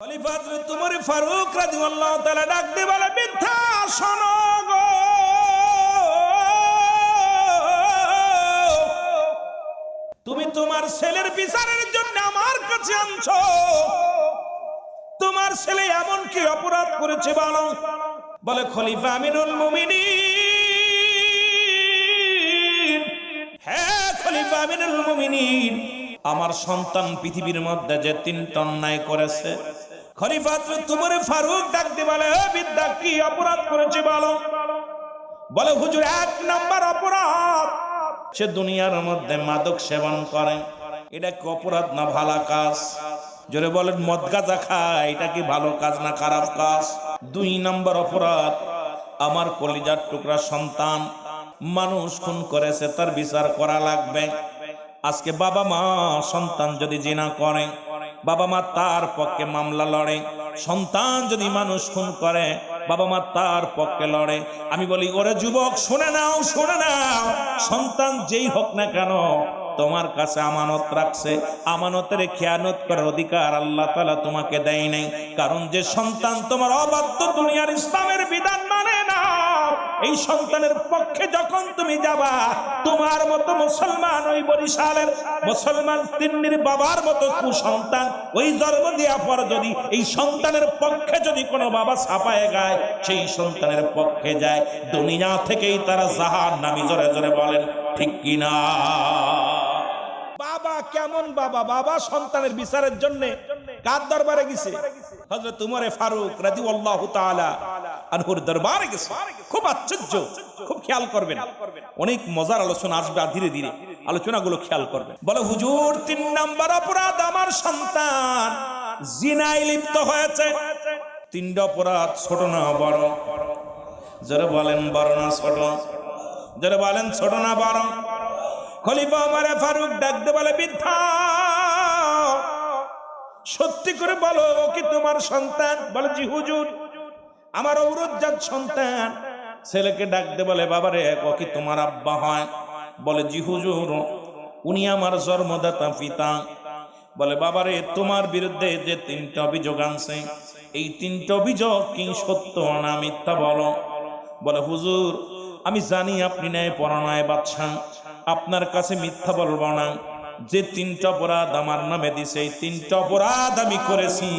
খলিফা হযরত উমর ফারুক রাদিয়াল্লাহু তাআলা ডাক দিয়ে বলে, মিথ্যা শোনো গো, তুমি তোমার ছেলের বিচারের জন্য আমার কাছে আনছো। তোমার ছেলে এমন কি অপরাধ করেছে বলো? বলে খলিফা আমিনুল মুমিনিন, হ্যাঁ খলিফা আমিনুল মুমিনিন, আমার সন্তান পৃথিবীর মধ্যে যে তিনটা অন্যায় করেছে। খলিফা হযরত উমর ফারুক ডাক দিয়ে বলে, বিদ্যা কি অপরাধ করেছে বলো? বলে হুজুর, এক নাম্বার অপরাধ, সে দুনিয়ার মধ্যে মাদক সেবন করে। এটা কি অপরাধ না ভালো কাজ? জোরে বলেন, মদ গাঁজা খায়, এটা কি ভালো কাজ না খারাপ কাজ? দুই নাম্বার অপরাধ, আমার কলিজার টুকরা সন্তান মানুষ খুন করেছে, তার বিচার করা লাগবে। আজকে বাবা মা সন্তান যদি জিনা করে, বাবা মা তার পক্ষে মামলা লড়ে। সন্তান যদি মানুষ খুন করে, বাবা মা তার পক্ষে লড়ে। আমি বলি, ওরে যুবক, শুনে নাও, শুনে নাও, সন্তান যেই হোক না কেন তোমার কাছে আমানত রাখছে। আমানতের খেয়ানত করার অধিকার আল্লাহ তাআলা তোমাকে দেয় নাই। কারণ যে সন্তান তোমার অবাধ্য, দুনিয়ার ইসলামের বিধান মানে না, এই সন্তানের পক্ষে যখন তুমি যাবা, তোমার মতো মুসলমান, ওই বরিশালের মুসলমান তিন্নির বাবার মতো কুসন্তান ওই জন্ম দেওয়ার পর যদি এই সন্তানের পক্ষে যদি কোনো বাবা ছাপায় গায়, সেই সন্তানের পক্ষে যায়, দুনিয়া থেকেই তারা জাহান্নামী। জোরে জোরে বলেন ঠিক কিনা? বাবা কেমন বাবা? বাবা সন্তানের বিচারের জন্য কার দরবারে গেছে? হযরত উমর ফারুক রাদিয়াল্লাহু তাআলা আনহুর দরবারে গেছে। খুব আশ্চর্য, খুব খেয়াল করবেন, অনেক মজার আলোচনা আসবে, ধীরে ধীরে আলোচনাগুলো খেয়াল করবেন। বলে হুজুর, তিন নাম্বার অপরাধ, আমার সন্তান জিনায় লিপ্ত হয়েছে। তিনটা অপরাধ, ছোট না বড়? যারা বলেন বড় না ছোট? যারা বলেন ছোট না বড়? খলিফা উমর ফারুক ডাকতে বলে, মিথ্যা, সত্যি করে বলো, ও কি তোমার সন্তান? বলে জি হুজুর, আমার ঔরজ্জাত সন্তান। ছেলেকে ডাকতে বলে, বাবারে, ও কি তোমার আব্বা হয়? বলে জি হুজুর, উনি আমার জন্মদাতা পিতা। বলে বাবারে, তোমার বিরুদ্ধে যে তিনটা অভিযোগ আনছে, এই তিনটা অভিযোগ কি সত্য না মিথ্যা বলো? বলে হুজুর, আমি জানি আপনি ন্যায় পরায়ণ বাদশা, আপনার কাছে মিথ্যা বলবো না। যে তিনটা অপরাধ আমার নামে দিছে, এই তিনটা অপরাধ আমি করেছি।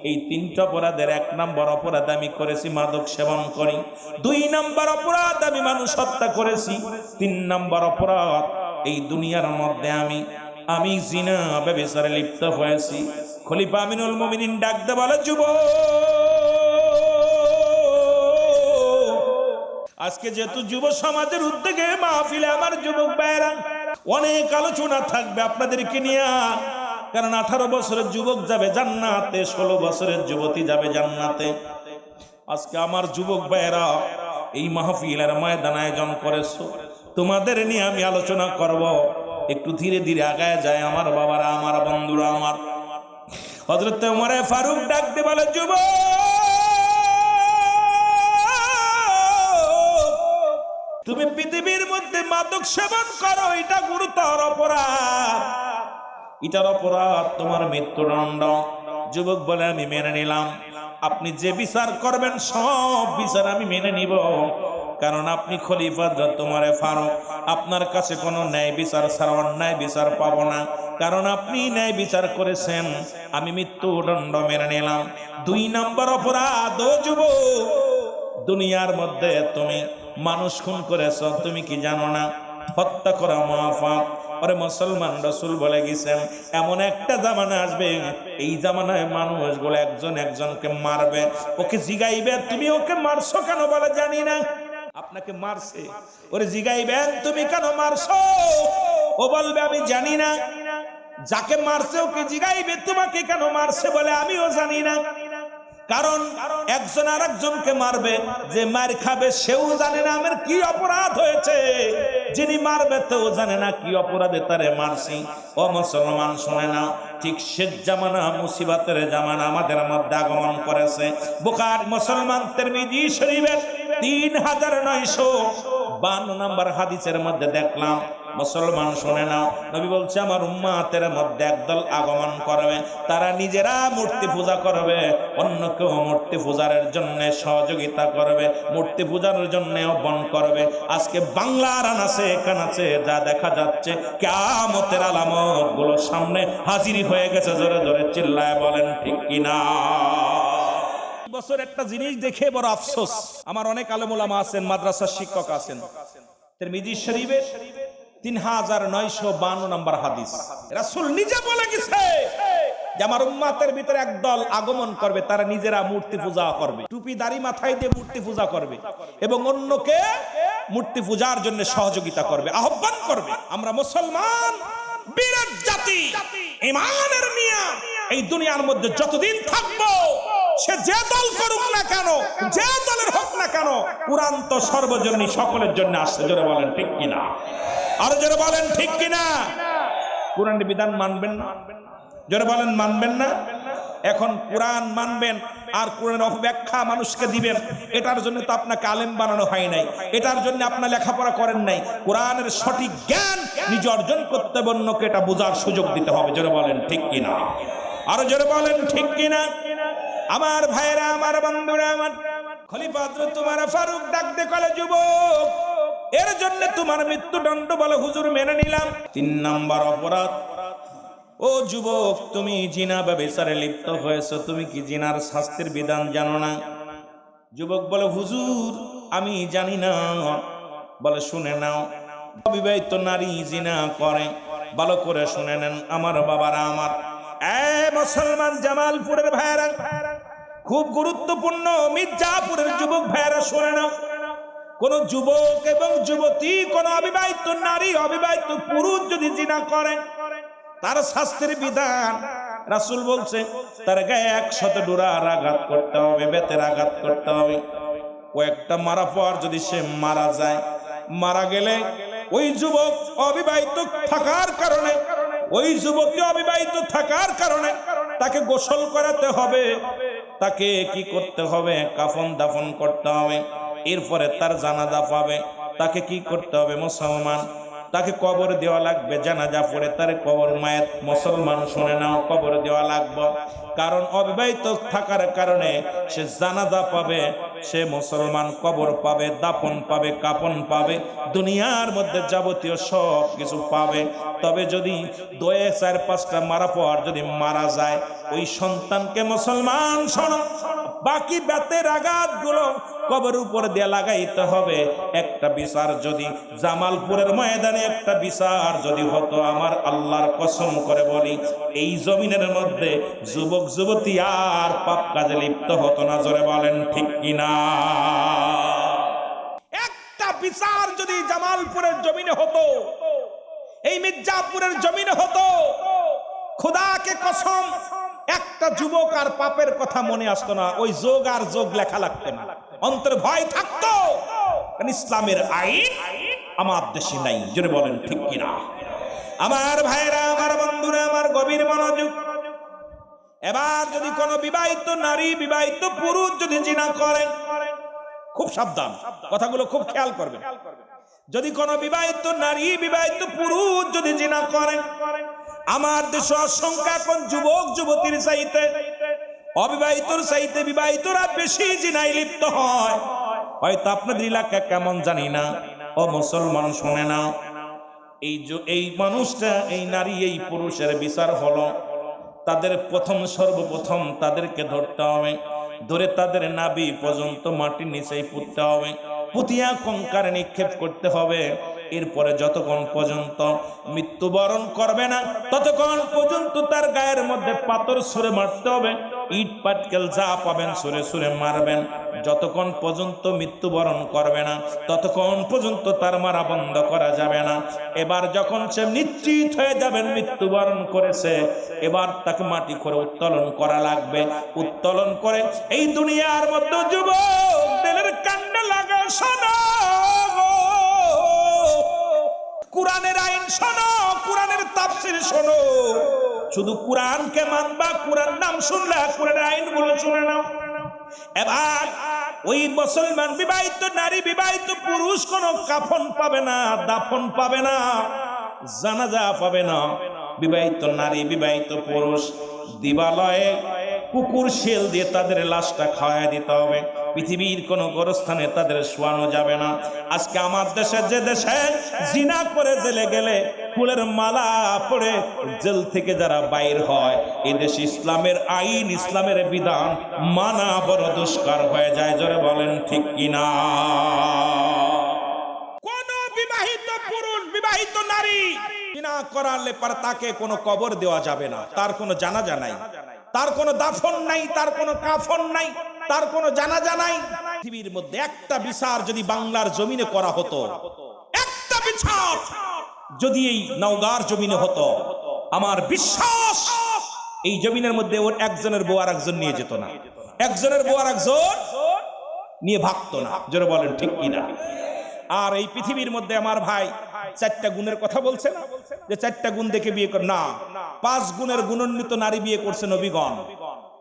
এই তিনটা অপরাধের এক নাম্বার অপরাধ আমি করেছি মাদক সেবন করি। দুই নাম্বার অপরাধ, আমি মানুষ হত্যা করেছি। তিন নাম্বার অপরাধ, এই দুনিয়ার মধ্যে আমি জিনা ব্যভিচারে লিপ্ত হয়েছি। খলিফা আমিনুল মুমিনিন ডাকতে বলে, যুবক, আজকে যেহেতু যুব সমাজের উদ্যোগে মাহফিলে আমার যুবক ভাইরা, অনেক আলোচনা থাকবে আপনাদেরকে নিয়ে। কারণ 18 বছরের যুবক যাবে জান্নাতে, 16 বছরের যুবতী যাবে জান্নাতে। আজকে আমার যুবক ভাইরা এই মাহফিলের ময়দান আয়োজন করেছো, তোমাদের নিয়ে আমি আলোচনা করব। একটু ধীরে ধীরে আগায় যায় আমার বাবারা, আমার বন্ধুরা। আমার হযরত উমর ফারুক ডাকতে বলে, যুবক, তুমি পৃথিবীর মধ্যে মাদক সেবন করো, এটা গুরুতর অপরাধ, এটার অপরাধ তোমার মৃত্যুদণ্ড। যুবক বলে, আমি মেনে নিলাম, আপনি যে বিচার করবেন সব বিচার আমি মেনে নিব। কারণ আপনি খলিফা উমর ফারুক, আপনার কাছে কোনো ন্যায় বিচার ছাড়া অন্যায় বিচার পাবো না। কারণ আপনি ন্যায় বিচার করেছেন, আমি মৃত্যুদণ্ড মেনে নিলাম। দুই নম্বর অপরাধ, ও যুবক, দুনিয়ার মধ্যে তুমি মানুষ খুন করেছ, তুমি কি জানো না হত্যা করা মহাপাপ? আরে মুসলমান, রাসূল বলে গেছেন, এমন একটা জামানা আসবে, এই জামানায় মানুষগুলো একজন একজনকে মারবে। ওকে জিগাইবে, তুমি ওকে মারছো কেন? বলে জানি না। আপনাকে মারছে, ওরে জিগাইবেন, তুমি কেন মারছো? ও বলবে আমি জানি না। যাকে মারছে ওকে জিগাইবে, তোমাকে কেন মারছে? বলে আমিও জানি না। কারণ একজন আর একজনকে মারবে, যে মার খাবে সেও জানে না আমার কি অপরাধ হয়েছে, যিনি মারবে তেও জানে না কি অপরাধে তারে মারছি। ও মুসলমান, শোনে না, ঠিক শেষ জামানা, মুসিবতের জামানা আমাদের মধ্যে আগমন করেছে। বুখারী, মুসলমান, তিরমিজি শরীফের 3952 নম্বর হাদিসের মধ্যে দেখলাম, মুসলমান শুনে নাও, নবী বলছে আমার উম্মতের মধ্যে একদল আগমন করবে, তারা নিজেরা মূর্তি পূজা করবে, অন্যকেও মূর্তি পূজার জন্য সহযোগিতা করবে, মূর্তি পূজার জন্য আহ্বান করবে। আজকে বাংলার আনাচে কানাচে যা দেখা যাচ্ছে, কিয়ামতের আলামত গুলো সামনে হাজির হয়ে গেছে। জোরে জোরে চিল্লায় বলেন ঠিক কিনা? বছর একটা জিনিস দেখে বড় আফসোস, আমার অনেক আলেম ওলামা আছেন, মাদ্রাসার শিক্ষক আছেন, তিরমিজি শরীফের 3952 নম্বর হাদিস, রাসূল নিজে বলে গেছে যে আমার উম্মতের ভিতরে একদল আগমন করবে, তারা নিজেরা মূর্তি পূজা করবে, টুপি দাড়ি মাথায় দিয়ে মূর্তি পূজা করবে এবং অন্যকে মূর্তি পূজার জন্য সহযোগিতা করবে, আহ্বান করবে। আমরা মুসলমান বিরাট জাতি, ঈমানের নিয়া এই দুনিয়ার মধ্যে যতদিন থাকবো, সে যে দল করুক না কেন, যে দলের হোক না কেন, কুরআন তো সর্বজনীন, সকলের জন্য আসছে। জোরে বলেন ঠিক কিনা? আর জোরে বলেন ঠিক কিনা? কুরআনের বিধান মানবেন না? জোরে বলেন মানবেন না? এখন কুরআন মানবেন আর কোরআনের অপব্যাখ্যা মানুষকে দিবেন, এটার জন্য তো আপনাকে আলেম বানানো হয় নাই, এটার জন্য আপনার লেখাপড়া করেন নাই। কোরআনের সঠিক জ্ঞান নিজে অর্জন করতে হবে, অন্যকে এটা বোঝার সুযোগ দিতে হবে। জোরে বলেন ঠিক কিনা? আরো জোরে বলেন ঠিক কিনা? আমার ভাইরা, আমার বন্ধুরা, আমার খলিফা হযরত উমর ফারুক ডাক দে কলে, যুবক, এর জন্য তোমার মৃত্যুদণ্ড বলে হুজুর মেনে নিলাম। 3 নাম্বার অপরাধ, ও যুবক, তুমি জিনা ব্যভিচারে লিপ্ত হয়েছো, তুমি কি জিনার শাস্তির বিধান জানো না? যুবক বলে, হুজুর আমি জানি না। বলে, শুনে নাও, অবিবাহিত নারী জিনা করে, ভালো করে শুনে নেন আমার বাবারা, আমার মুসলমান জামালপুরের ভাইরা, খুব গুরুত্বপূর্ণ মির্জাপুরের যুবক ভাইরা শুনে নাও, কোন যুবক এবং যুবতী, কোন অবিবাহিত নারী, অবিবাহিত পুরুষ যদি জিনা করে, তার শাস্তির বিধান রাসূল বলছে, তার গায়ে 100 ডোরার আঘাত করতে হবে, বেতের আঘাত করতে হবে। কয়েকটা মারা পর যদি সে মারা যায়, মারা গেলে ওই যুবক অবিবাহিত থাকার কারণে, ওই যুবতী অবিবাহিত থাকার কারণে তাকে গোসল করাতে হবে, তাকে কি করতে হবে? কাফন দাফন করতে হবে, এরপরে তার জানাজা পাবে। তাকে কি করতে হবে? মুসলমান, তাকে কবর দেওয়া লাগবে, জানাজা পড়ে তার কবর মায়ের, মুসলমান শুনে নাও, কবর দেওয়া লাগবে। কারণ অবিবাহিত থাকার কারণে সে জানাজা পাবে, সে মুসলমান কবর পাবে, দাফন পাবে, কাফন পাবে, দুনিয়ার মধ্যে যাবতীয় সব কিছু পাবে। তবে যদি 2-4-5টা মারা পর যদি মারা যায়, ওই সন্তানকে মুসলমান শোনো, বাকি বেতের আঘাত গুলো কবর উপর দিয়ে লাগাইতে হবে। একটা বিচার যদি জামালপুরের ময়দানে একটা বিচার যদি হতো, আমার আল্লাহর কসম করে বলি, এই জমিনের মধ্যে যুবক যুবতী আর পাপ কাজে লিপ্ত হতো না। জোরে বলেন ঠিক কিনা? একটা বিচার যদি জামালপুরের জমিনে হতো, এই মির্জাপুরের জমিনে হতো, খোদাকে কসম, একটা যুবক আর পাপের কথা মনে আসতো না, ওই যোগ আর যোগ লেখা লাগতো না, অন্তর ভয় থাকতো। ইসলামের আইন আমার দেশে নাই। জোরে বলেন ঠিক কিনা? আমার ভাইরা, আমার বন্ধুরা, আমার গভীর মনোযোগ। এবার যদি কোনো বিবাহিত নারী, বিবাহিত পুরুষ যদি জিনা করেন, খুব সাবধান, কথাগুলো খুব খেয়াল করবেন। যদি কোনো বিবাহিত নারী, বিবাহিত পুরুষ যদি জিনা করেন, আমার দেশে অসংখ্য এখন যুবক যুবতীর চাইতে, অবিবাহিতর চাইতে বিবাহিতরা বেশি জিনায় লিপ্ত হয়। হয়তো আপনাদের এলাকা কেমন জানি না, ও মুসলমান শুনে না, এই মানুষটা, এই নারী, এই পুরুষের বিচার হলো, তাদের সর্বপ্রথম তাদেরকে ধরতে হবে, ধরে তাদের নাভি পর্যন্ত মাটির নিচেই পুঁততে হবে, পুঁতিয়া কঙ্কারে নিক্ষেপ করতে হবে। এরপরে যতক্ষণ পর্যন্ত মৃত্যুবরণ করবে না, ততক্ষণ পর্যন্ত তার গায়ের মধ্যে পাথর ছুঁড়ে মারতে হবে, ইট পাটকেল যা পাবেন ছুঁড়ে ছুঁড়ে মারবেন। যতক্ষণ পর্যন্ত মৃত্যুবরণ করবে না, ততক্ষণ পর্যন্ত তার মারা বন্ধ করা যাবে না। এবার যখন সে নিশ্চিত হয়ে যাবেন মৃত্যুবরণ করেছে, এবার তাকে মাটি করে উত্তোলন করা লাগবে। উত্তোলন করে এই দুনিয়ার মধ্যে যুবক দিলের কান্ডে লাগা, শোনো, কুরআনের আইন শোনো, কুরআনের তাফসীর শোনো। শুধু কুরআনকে মানবা, কুরআন নাম শুনলে কুরআনের আইনগুলো শুনে নাও। এবার ওই মুসলমান বিবাহিত নারী বিবাহিত পুরুষ কোনো কাফন পাবে না, দাফন পাবে না, জানাজা পাবে না। বিবাহিত নারী বিবাহিত পুরুষ দিবালয়ে কুকুর শেল দিয়ে তাদের লাশটা খাওয়াই দিতে হবে। পৃথিবীর কোন গোরস্থানে তাদের শোয়ানো যাবে না। আজকে আমার দেশে যে দেশে জিনা করে জেলে গেলে ফুলের মালা পড়ে জেল থেকে যারা বাইর হয়, এই দেশে ইসলামের আইন ইসলামের বিধান মানা বড় দুষ্কার হয়ে যায়। জোরে বলেন ঠিক কিনা? কোন বিবাহিত পুরুষ বিবাহিত নারী জিনা করালে পর তাকে কোনো কবর দেওয়া যাবে না, তার কোনো জানাজা নাই, তার কোনো দাফন নাই, তার কোনো কাফন নাই, তার কোনো জানাজা নাই। পৃথিবীর মধ্যে একটা বিচার যদি বাংলার জমিনে করা হতো, একটা বিচার যদি এই নওগাঁর জমিনে হতো, আমার বিশ্বাস এই জমিনের মধ্যে ওর একজনের বউ আর একজন নিয়ে যেত না, একজনের বউ আর একজন নিয়ে ভাগতো না। জোরে বলেন ঠিক কিনা? আর এই পৃথিবীর মধ্যে আমার ভাই চারটা গুণের কথা বলছে না, যে চারটা গুণ দেখে বিয়ে কর না, 5 গুণের গুণান্বিত নারী বিয়ে করছে নবীগণ,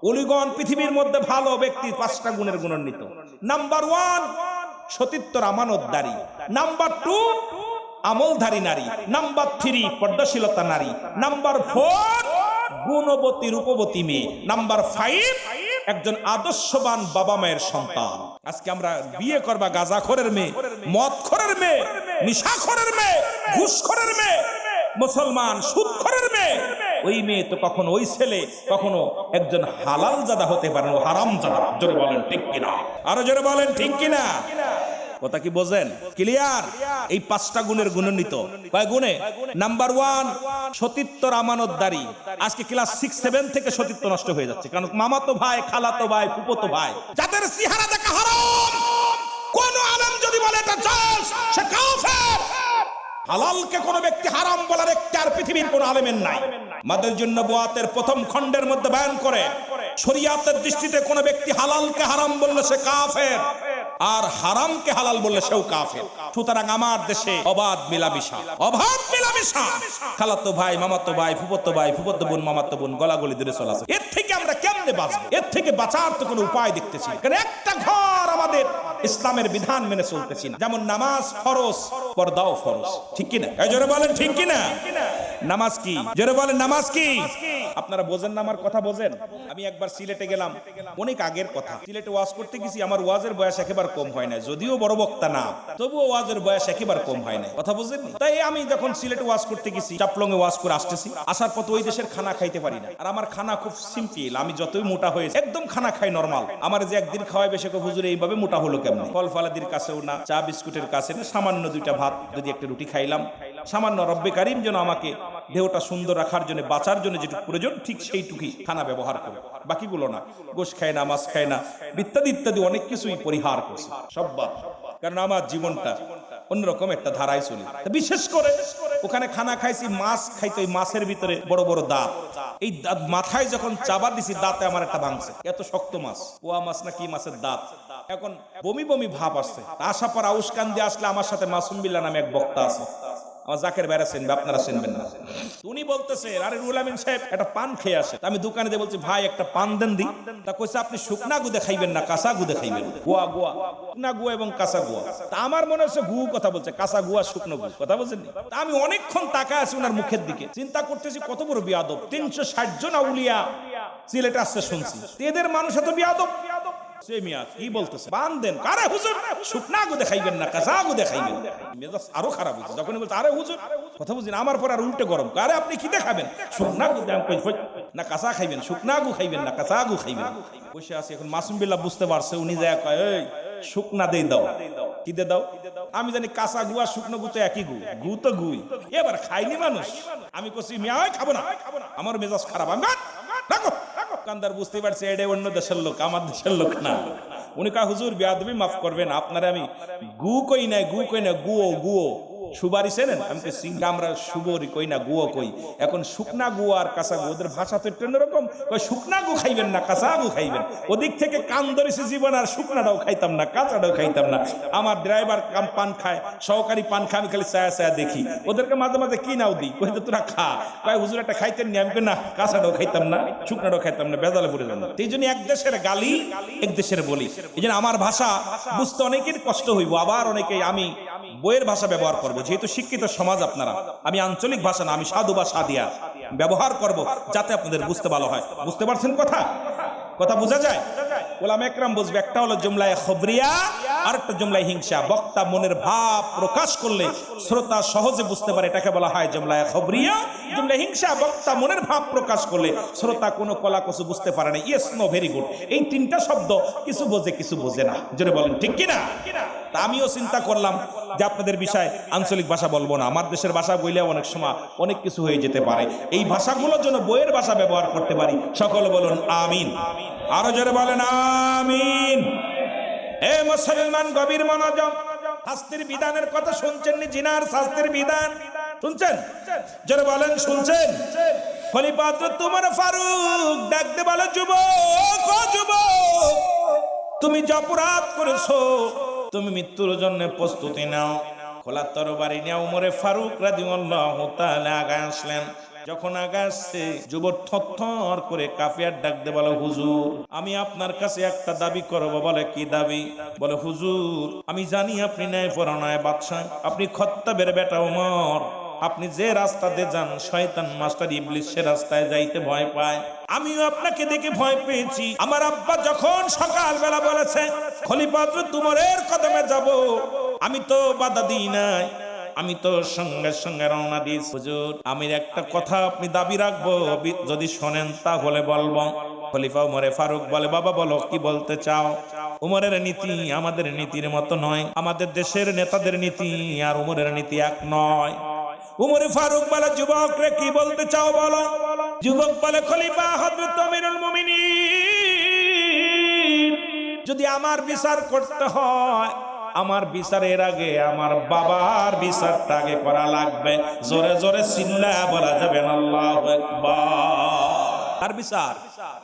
ওলিগণ। পৃথিবীর মধ্যে ভালো ব্যক্তি 5টা গুণের গুণান্বিত। নাম্বার 1 সতীত্বর আমানতদারী, নাম্বার 2 আমলধারী নারী, নাম্বার 3 পর্দাশীলতা নারী, নাম্বার 4 গুণবতী রূপবতী মেয়ে, নাম্বার 5 একজন আদর্শবান বাবা মায়ের সন্তান। আজকে আমরা বিয়ে করবা গাঁজাখোরের মেয়ে, মদখোরের মেয়ে, নিশাখোরের মেয়ে, ঘুষখোরের মেয়ে, মুসলমান সুদখোরের মেয়ে, ওই মেয়ে তো কখনো ওই ছেলে কখনো একজন হালাল জাদা হতে পারে না, হারাম জাদা। জোরে বলেন ঠিক কিনা? আরো জোরে বলেন ঠিক কিনা? কথা কি বোঝেন? ক্লিয়ার? এই 5টা গুণের গুণান্বিত। কয় গুণে? নাম্বার 1 সতীত্বর আমানতদারী। আজকে ক্লাস 6 7 থেকে সতীত্ব নষ্ট হয়ে যাচ্ছে, কারণ মামাতো ভাই, খালাতো ভাই, ফুফাতো ভাই, যাদের চেহারা দেখা হারাম, কোন আলেম যদি বলে এটা জায়েজ, সে কাফের। হালালকে কোন ব্যক্তি হারাম বলার এখতিয়ার পৃথিবীর কোন আলেমের নাই। মাদের জন্য বুয়াতের প্রথম খণ্ডের মধ্যে বয়ান করে, শরীয়তের দৃষ্টিতে কোন ব্যক্তি হালালকে হারাম বললে সে কাফের, আর হারামকে হালাল বললে সেও কাফের। সুতরাং আমার দেশে অবাধ মিলামিশা, অবাধ মিলামিশা, খালাতো ভাই, মামাতো ভাই, ফুফাতো ভাই, ফুফাতো বোন, মামাতো বোন, গলাগলি ধরে চলাছে। এর থেকে আমরা কেমনে বাঁচবো? এর থেকে বাঁচার তো কোনো উপায় দেখতেছি না, কারণ একটা ঘর আমাদের ইসলামের বিধান মেনে চলতেছি না। যেমন নামাজ ফরজ, পর্দাও ফরজ, ঠিক কিনা? এই জোরে বলেন ঠিক কিনা? নামাজ কি? জোরে বলেন নামাজ কি? আপনারা বোঝেন না আমার কথা? বোঝেন? আমি একবার সিলেটে গেলাম, অনেক আগের কথা। সিলেটে ওয়াজ করতে গেছি, আমার ওয়াজের বয়স একেবারে কম হয় না, যদিও বড় বক্তা না, তবুও ওয়াজের বয়স একেবারে কম হয় না। কথা বুঝেন? তাই আমি যখন সিলেটে ওয়াজ করতে গেছি, চাপলং এ ওয়াজ করে আসতেছি, আসার পথে ওই দেশের খানা খাইতে পারি না। আর আমার খানা খুব সিম্পল, আমি যতই মোটা হয়েছে একদম খানা খাই নরমাল। আমার যে একদিন খাওয়াই বেশি হুজুর এইভাবে মোটা হলো কেমন? ফল ফলাদির কাছেও না, চা বিস্কুটের কাছে না, সামান্য 2টা ভাত যদি একটা রুটি খাইলাম, সামান্য রব্বে কারিম যেন আমাকে দেহটা সুন্দর রাখার জন্য, বাঁচার জন্য যেটুকু প্রয়োজন ঠিক সেইটুকুই খানা ব্যবহার করে, বাকিগুলো না। গোশ খায় না, মাছ খায় না, ইত্যাদি ইত্যাদি অনেক কিছুই পরিহার করছে, সব বাদ। কারণ আমার জীবনটা অন্যরকম একটা ধারায় চলে। বিশেষ করে ওখানে খানা খাইছি, মাছ খাইতে, ওই মাছের ভিতরে বড় বড় দাঁত, এই দাঁত মাথায় যখন চাবা দিছি, দাঁতে আমার একটা ভাঙছে। এত শক্ত মাছ, পোয়া মাছ না কি মাছের দাঁত, এখন বমি বমি ভাব আসছে। আশা পর আউসকান দিয়ে আসলে আমার সাথে মাসুম বিল্লাহ নামে এক বক্তা আছে, আমার জাকের বাইরে চিনবে, আপনারা চিনবেন না। উনি বলতেছে, আরে রুহুল আমিন সাহেব একটা পান খেয়ে আসে। আমি দোকানে দিয়ে বলছি, ভাই একটা পান দেন দি। তা কইছে, আপনি শুকনা গুদে খাইবেন না কাঁচা গুদে খাইবেন? গুয়া গুয়া, শুকনা গুয়া এবং কাঁচা গুয়া। তা আমার মনে হচ্ছে গু কথা বলছে, কাঁচা গুয়া শুকনো গু কথা বলছেন। তা আমি অনেকক্ষণ তাকায় আছি ওনার মুখের দিকে, চিন্তা করতেছি কত বড় বিয়াদব। 360 জন আউলিয়া সিলেটে আসছে শুনছি, এদের মানুষ এত বিয়াদব। সে মিয়া কি বলতেছে, বান দেন। আরে হুজুর শুকনা গু দেখাইবেন না কাঁচা গু দেখাইবেন? মেজাজ আরো খারাপ হয়েছে যখন বলছে, আরে হুজুর কথা বুঝিন। আমার পর আর উল্টে গরম, আরে আপনি কি দেখাবেন? শুকনা গু না কাঁচা খাইবেন? শুকনা গু খাইবেন না কাঁচা গু খাইবেন? বসে আছি। এখন মাসুম বিল্লাহ বুঝতে পারছে, উনি যায় কয়, এই শুকনা দেই দাও। কি দে দাও? আমি জানি কাঁচা গু আর শুকনো গু তো একই গু, গু তো গুই। এবার খাইনি মানুষ। আমি কইছি, মিয়া খাবো না, আমার মেজাজ খারাপ। আমি রাখো। দোকানদার বুঝতে পারছে এটা অন্য দেশের লোক, আমার দেশের লোক না। উনি কয়, হুজুর বেয়াদবি মাফ করবেন, আপনারা আমি গু কই নাই, গু কই না, গুয়ো গুয়ো। সুবারি চেনেন? আমি আমরা সুবরি কই না, গুয়ো কই। এখন শুকনা গু আর কাঁচা গু, ওদের ভাষা তো একটু অন্যরকম। শুকনা গু খাইবেন না, কাঁচা গু খাইবেন। ওদিক থেকে কান ধরেছি জীবন, আর শুকনাটাও খাইতাম না, কাঁচাটাও খাইতাম না। আমার ড্রাইভার পান খায়, সহকারী পান খায়, আমি খালি ছায়া ছায়া দেখি। ওদেরকে মাঝে মাঝে কি নাও দিই, কই তোরা খা। কয় হুজুর একটা খাইতেন নি? আমি না, কাঁচাটাও খাইতাম না, শুকনাটাও খাইতাম না, বেজালে পড়ে যান। এই জন্য এক দেশের গালি এক দেশের বলি। এই জন্য আমার ভাষা বুঝতে অনেকের কষ্ট হইব, আবার অনেকেই আমি বইয়ের ভাষা ব্যবহার করব। যেহেতু শিক্ষিত সমাজ আপনারা, আমি আঞ্চলিক ভাষা না, আমি সাধু বা সাদিয়া ব্যবহার করব, যাতে আপনাদের বুঝতে ভালো হয়। বুঝতে পারছেন কথা? কথা বোঝা যায়? ওলামা একরাম বুঝবে। একটা হলো জুমলায়ে খবরিয়া, আর একটা জুমলায়ে হিংসা। বক্তা মনের ভাব প্রকাশ করলে শ্রোতা সহজে বুঝতে পারে, এটাকে বলা হয় জুমলায়ে খবরিয়া। জুমলায়ে হিংসা, বক্তা মনের ভাব প্রকাশ করলে শ্রোতা কোনো কলা কসু বুঝতে পারে না। ইয়েস, নো, ভেরি গুড, এই তিনটা শব্দ কিছু বোঝে কিছু বোঝে না। জোরে বলেন ঠিক কিনা? তা আমিও চিন্তা করলাম যে আপনাদের বিষয় আঞ্চলিক ভাষা বলবো না, আমার দেশের ভাষা বললে অনেক সময় অনেক কিছু হয়ে যেতে পারে। এই ভাষাগুলোর জন্য বইয়ের ভাষা ব্যবহার করতে পারি। সকলে বলুন আমিন। আরো জোরে বলেন আমিন। এ মুসলমান, গভীর মনোযোগ। শাস্তির বিধানের কথা শুনছেন নি? জিনার শাস্তির বিধান শুনছেন? জোরে বলেন শুনছেন? খলিফা হযরত ওমর ফারুক ডাকতে বলে, যুবক, ও যুবক, তুমি যে অপরাধ করেছো, তুমি মৃত্যুর জন্য প্রস্তুতি নাও। খোলা তরবারি নিয়ে ওমরে ফারুক রাদিয়াল্লাহু তাআলা আগায় আসলেন। যখন আগে আসছে, যুবক থরথর করে কাফিয়ার ডাক দিয়ে বলে, হুজুর, আমি আপনার কাছে একটা দাবি করব। বলে কি দাবি? বলে, হুজুর, আমি জানি আপনি ন্যায়পরায়ণ বাদশা, আপনি খত্তাবের বেটা ওমর। আপনি যে রাস্তা দিয়ে যান, শয়তান মাস্টার ইবলিস সে রাস্তায় যাইতে ভয় পায়। আমিও আপনাকে দেখে ভয় পেয়েছি। আমার আব্বা যখন সকালবেলা বলেছে খলিফা হযরত ওমরের কদমে যাব, আমি তো বাধা দিই নাই, আমি তো সঙ্গে সঙ্গে রওনা দিয়েছি। হুজুর, আমি একটা কথা আপনি দাবি রাখবো, যদি শোনেন তাহলে বলবো। খলিফা ওমরে ফারুক বলে, বাবা বলো, কি বলতে চাও? উমরের নীতি আমাদের নীতির মতো নয়, আমাদের দেশের নেতাদের নীতি আর উমরের নীতি এক নয়। উমরে ফারুক বলে, যুবক রে, কি বলতে চাও বলো। যুবক বলে, খলিফা হযরত আমিরুল মুমিনিন, যদি আমার বিচার করতে হয়, আমার বিচারের আগে আমার বাবার বিচারটা আগে করা লাগবে। জোরে জোরে চিল্লায়া বলা যাবে না আল্লাহু আকবার। তার বিচার।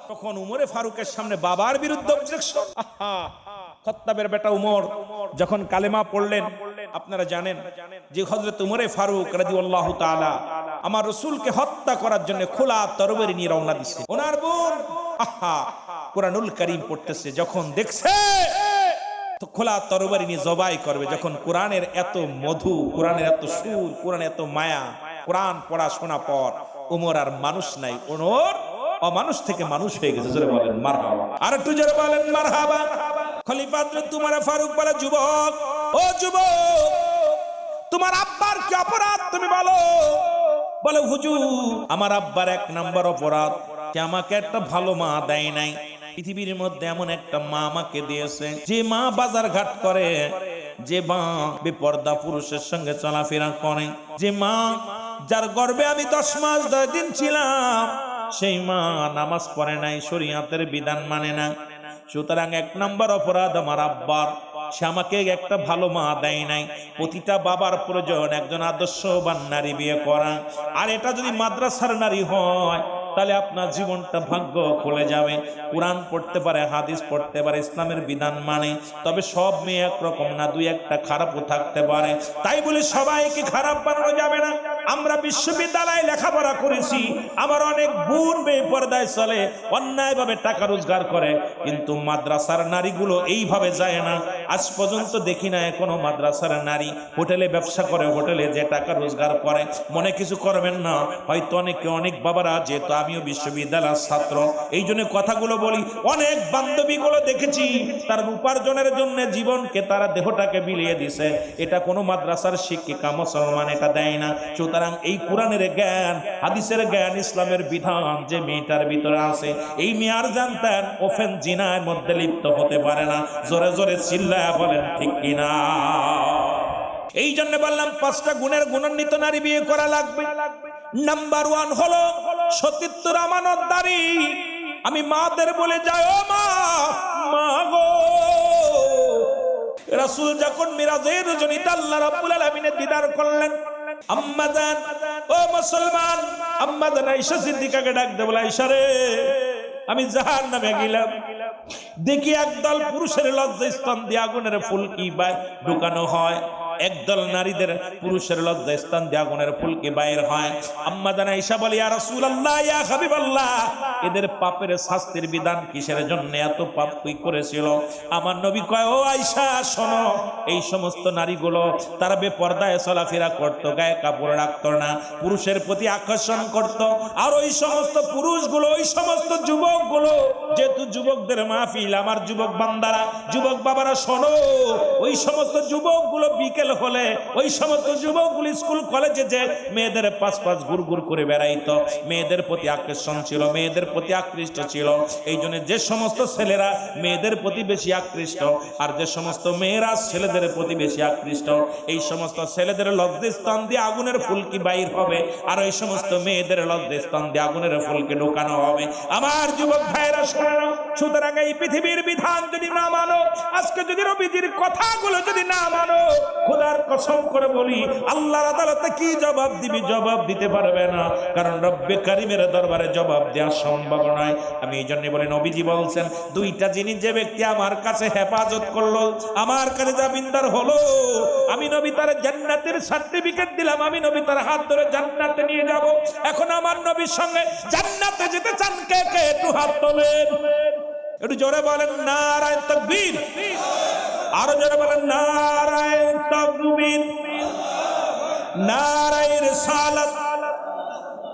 তখন উমরে ফারুকের সামনে বাবার বিরুদ্ধে অবজেকশন। খত্তাবের বেটা উমর যখন কালেমা পড়লেন, আপনারা জানেন যে হযরত উমরে ফারুক রাদিয়াল্লাহু তাআলা আমার রাসূলকে হত্যা করার জন্য খোলা তরবারি নিয়ে রওনা দিয়েছে। ওনার বোন কোরআনুল কারীম পড়তেছে, যখন দেখছে খোলা তরবারি নিয়ে জবাই করবে, যখন কোরআনের এত মধু, কোরআনের এত সুর, কোরআনের এত মায়া, কোরআন পড়াশোনা পর উমর আর মানুষ নাই, ওমর অমানুষ থেকে মানুষ হয়ে গেছে। জোরে বলেন মারহাবা। আর একটু জোরে বলেন মারহাবা। খলিফা হযরত উমর ফারুক বলে, যুবক, ও যুবক, তোমার আব্বার কি অপরাধ তুমি বলো। বলে, হুজুর, আমার আব্বার এক নাম্বার অপরাধ, যে আমাকে একটা ভালো মা দেয় নাই। পৃথিবীর মধ্যে এমন একটা মা আমাকে দিয়েছে, যে মা বাজার ঘাট করে, যে মা বেপর্দা পুরুষের সঙ্গে চলাফেরা করে, যে মা যার গর্ভে আমি 10 মাস 10 দিন ছিলাম, সেই মা নামাজ পড়ে নাই, শরীয়তের বিধান মানে না। সুতরাং এক নম্বর অপরাধ আমার আব্বার, সে আমাকে একটা ভালো মা দেয় নাই। প্রতিটা বাবার প্রয়োজন একজন আদর্শবান নারী বিয়ে করা। আর এটা যদি মাদ্রাসার নারী হয়, তাহলে আপনার জীবনটা ভাগ্য খুলে যাবে। কোরআন পড়তে পারে, হাদিস পড়তে পারে, ইসলামের বিধান মানে, তবে সব মেয়ে একরকম না, দুই একটা খারাপও থাকতে পারে। তাই বলে সবাইকে খারাপ বানানো যাবে না। আমরা বিশ্ববিদ্যালয়ে লেখাপড়া করেছি, আমার অনেক বোন বেপরদায় চলে, অন্যায়ভাবে টাকা রোজগার করে, কিন্তু মাদ্রাসার নারীগুলো এইভাবে যায় না। আজ পর্যন্ত দেখি না কোনো মাদ্রাসার নারী হোটেলে ব্যবসা করে, হোটেলে যে টাকা রোজগার করে। মনে কিছু করবেন না, হয়তো অনেকে, অনেক বাবারা, যেহেতু আমিও বিশ্ববিদ্যালয়ের ছাত্র, এই জন্য কথাগুলো বলি। অনেক বান্ধবীগুলো দেখেছি, তার উপার্জনের জন্য জীবনকে, তারা দেহটাকে বিলিয়ে দিছে। এটা কোনো মাদ্রাসার শিক্ষিকা মুসলমান এটা দেয় না। সুতরাং এই কোরআনের জ্ঞান, হাদিসের জ্ঞান, ইসলামের বিধান যে মেয়েটার ভিতরে আছে, এই মেয়ার জানতেন ওফেন জিনার মধ্যে লিপ্ত হতে পারে না। জোরে জোরে চিল্লায়া বলেন ঠিক কিনা। এই জন্য বললাম 5টা গুণের গুণান্বিত নারী বিয়ে করা লাগবে। নাম্বার 1 হলো সতীত্বের আমানতদারি। আমি মাদের বলে যাই, ও মা, মা গো, রাসূল যখন মিরাজের রজনীতে আল্লাহ রাব্বুল আলামিনের দিদার করলেন, আম্মা জান, ও মুসলমান, আম্মা জান আয়েশা সিদ্দিকাকে ডাক দিয়ে বলে, আয়েশা রে, আমি জাহান্নামে গেলাম, দেখি একদল পুরুষের লজ্জাস্থান দিয়ে আগুনের ফুলকি ঢুকানো হয়, একদল নারীদের পুরুষের লজ্জাস্থান দিয়ে আগুনের ফুলকি বাইর হয়। আম্মা জান আয়েশা বলে, ইয়া রাসূলুল্লাহ, ইয়া হাবিবাল্লাহ, এদের পাপের শাস্তির বিধান কিসের জন্য, এত পাপ কি করেছিল? আমার নবী কয়, ও আয়েশা শোনো, এই সমস্ত নারীগুলো তারা বেপরদায় চলাফেরা করতো, গায়ে কাপড় রাখতো না, পুরুষের প্রতি আকর্ষণ করত। আর ওই সমস্ত পুরুষগুলো, ওই সমস্ত যুবকগুলো, যেহেতু যুবকদের মাহফিল, আমার যুবক বান্দারা, যুবক বাবারা শোনো, ওই সমস্ত যুবকগুলো বিকেল হলে ওই সমস্ত যুবকগুলো স্কুল কলেজে যে মেয়েদের পাশ পাশ ঘুরঘুর করে বেড়াইতো, মেয়েদের প্রতি আকর্ষণ ছিল, মেয়েদের প্রতি আকৃষ্ট ছিল। এই জন্য যে সমস্ত ছেলেরা মেয়েদের প্রতি বেশি আকৃষ্ট, আর যে সমস্ত মেয়েরা ছেলেদের প্রতি বেশি আকৃষ্ট, এই সমস্ত ছেলেদের লজ্জাস্থান দিয়ে আগুনের ফুলকি বাইর হবে, আর ওই সমস্ত মেয়েদের লজ্জাস্থান দিয়ে আগুনের ফুলকি ঢোকানো হবে। আমার যুবক ভাইরা শোনো, সুতরাং এই পৃথিবীর বিধান যদি না মানো, আজকে যদি নবীজির কথাগুলো যদি না মানো, খোদার কসম করে বলি, আল্লাহর আদালতে কি জবাব দিবি? জবাব দিতে পারবে না, কারণ রব্বে কারিমের দরবারে জবাব দেওয়া সম্ভব নয়। আমি এই জন্য বলি, নবীজি বলছেন, দুইটা জিনিস যে ব্যক্তি আমার কাছে হেফাজত করলো, আমার কাছে জামিনদার হলো, আমি নবী তার জান্নাতের সার্টিফিকেট দিলাম, আমি নবী তার হাত ধরে জান্নাতে নিয়ে যাব। এখন আমার নবীর সঙ্গে জান্নাতে যেতে চান কে কে? একটু হাত তোলেন, একটু জোরে বলেন নারায়ে তাকবীর, আরো জোরে বলেন নারায়ে তাকবীর, নারায়ে রিসালাত।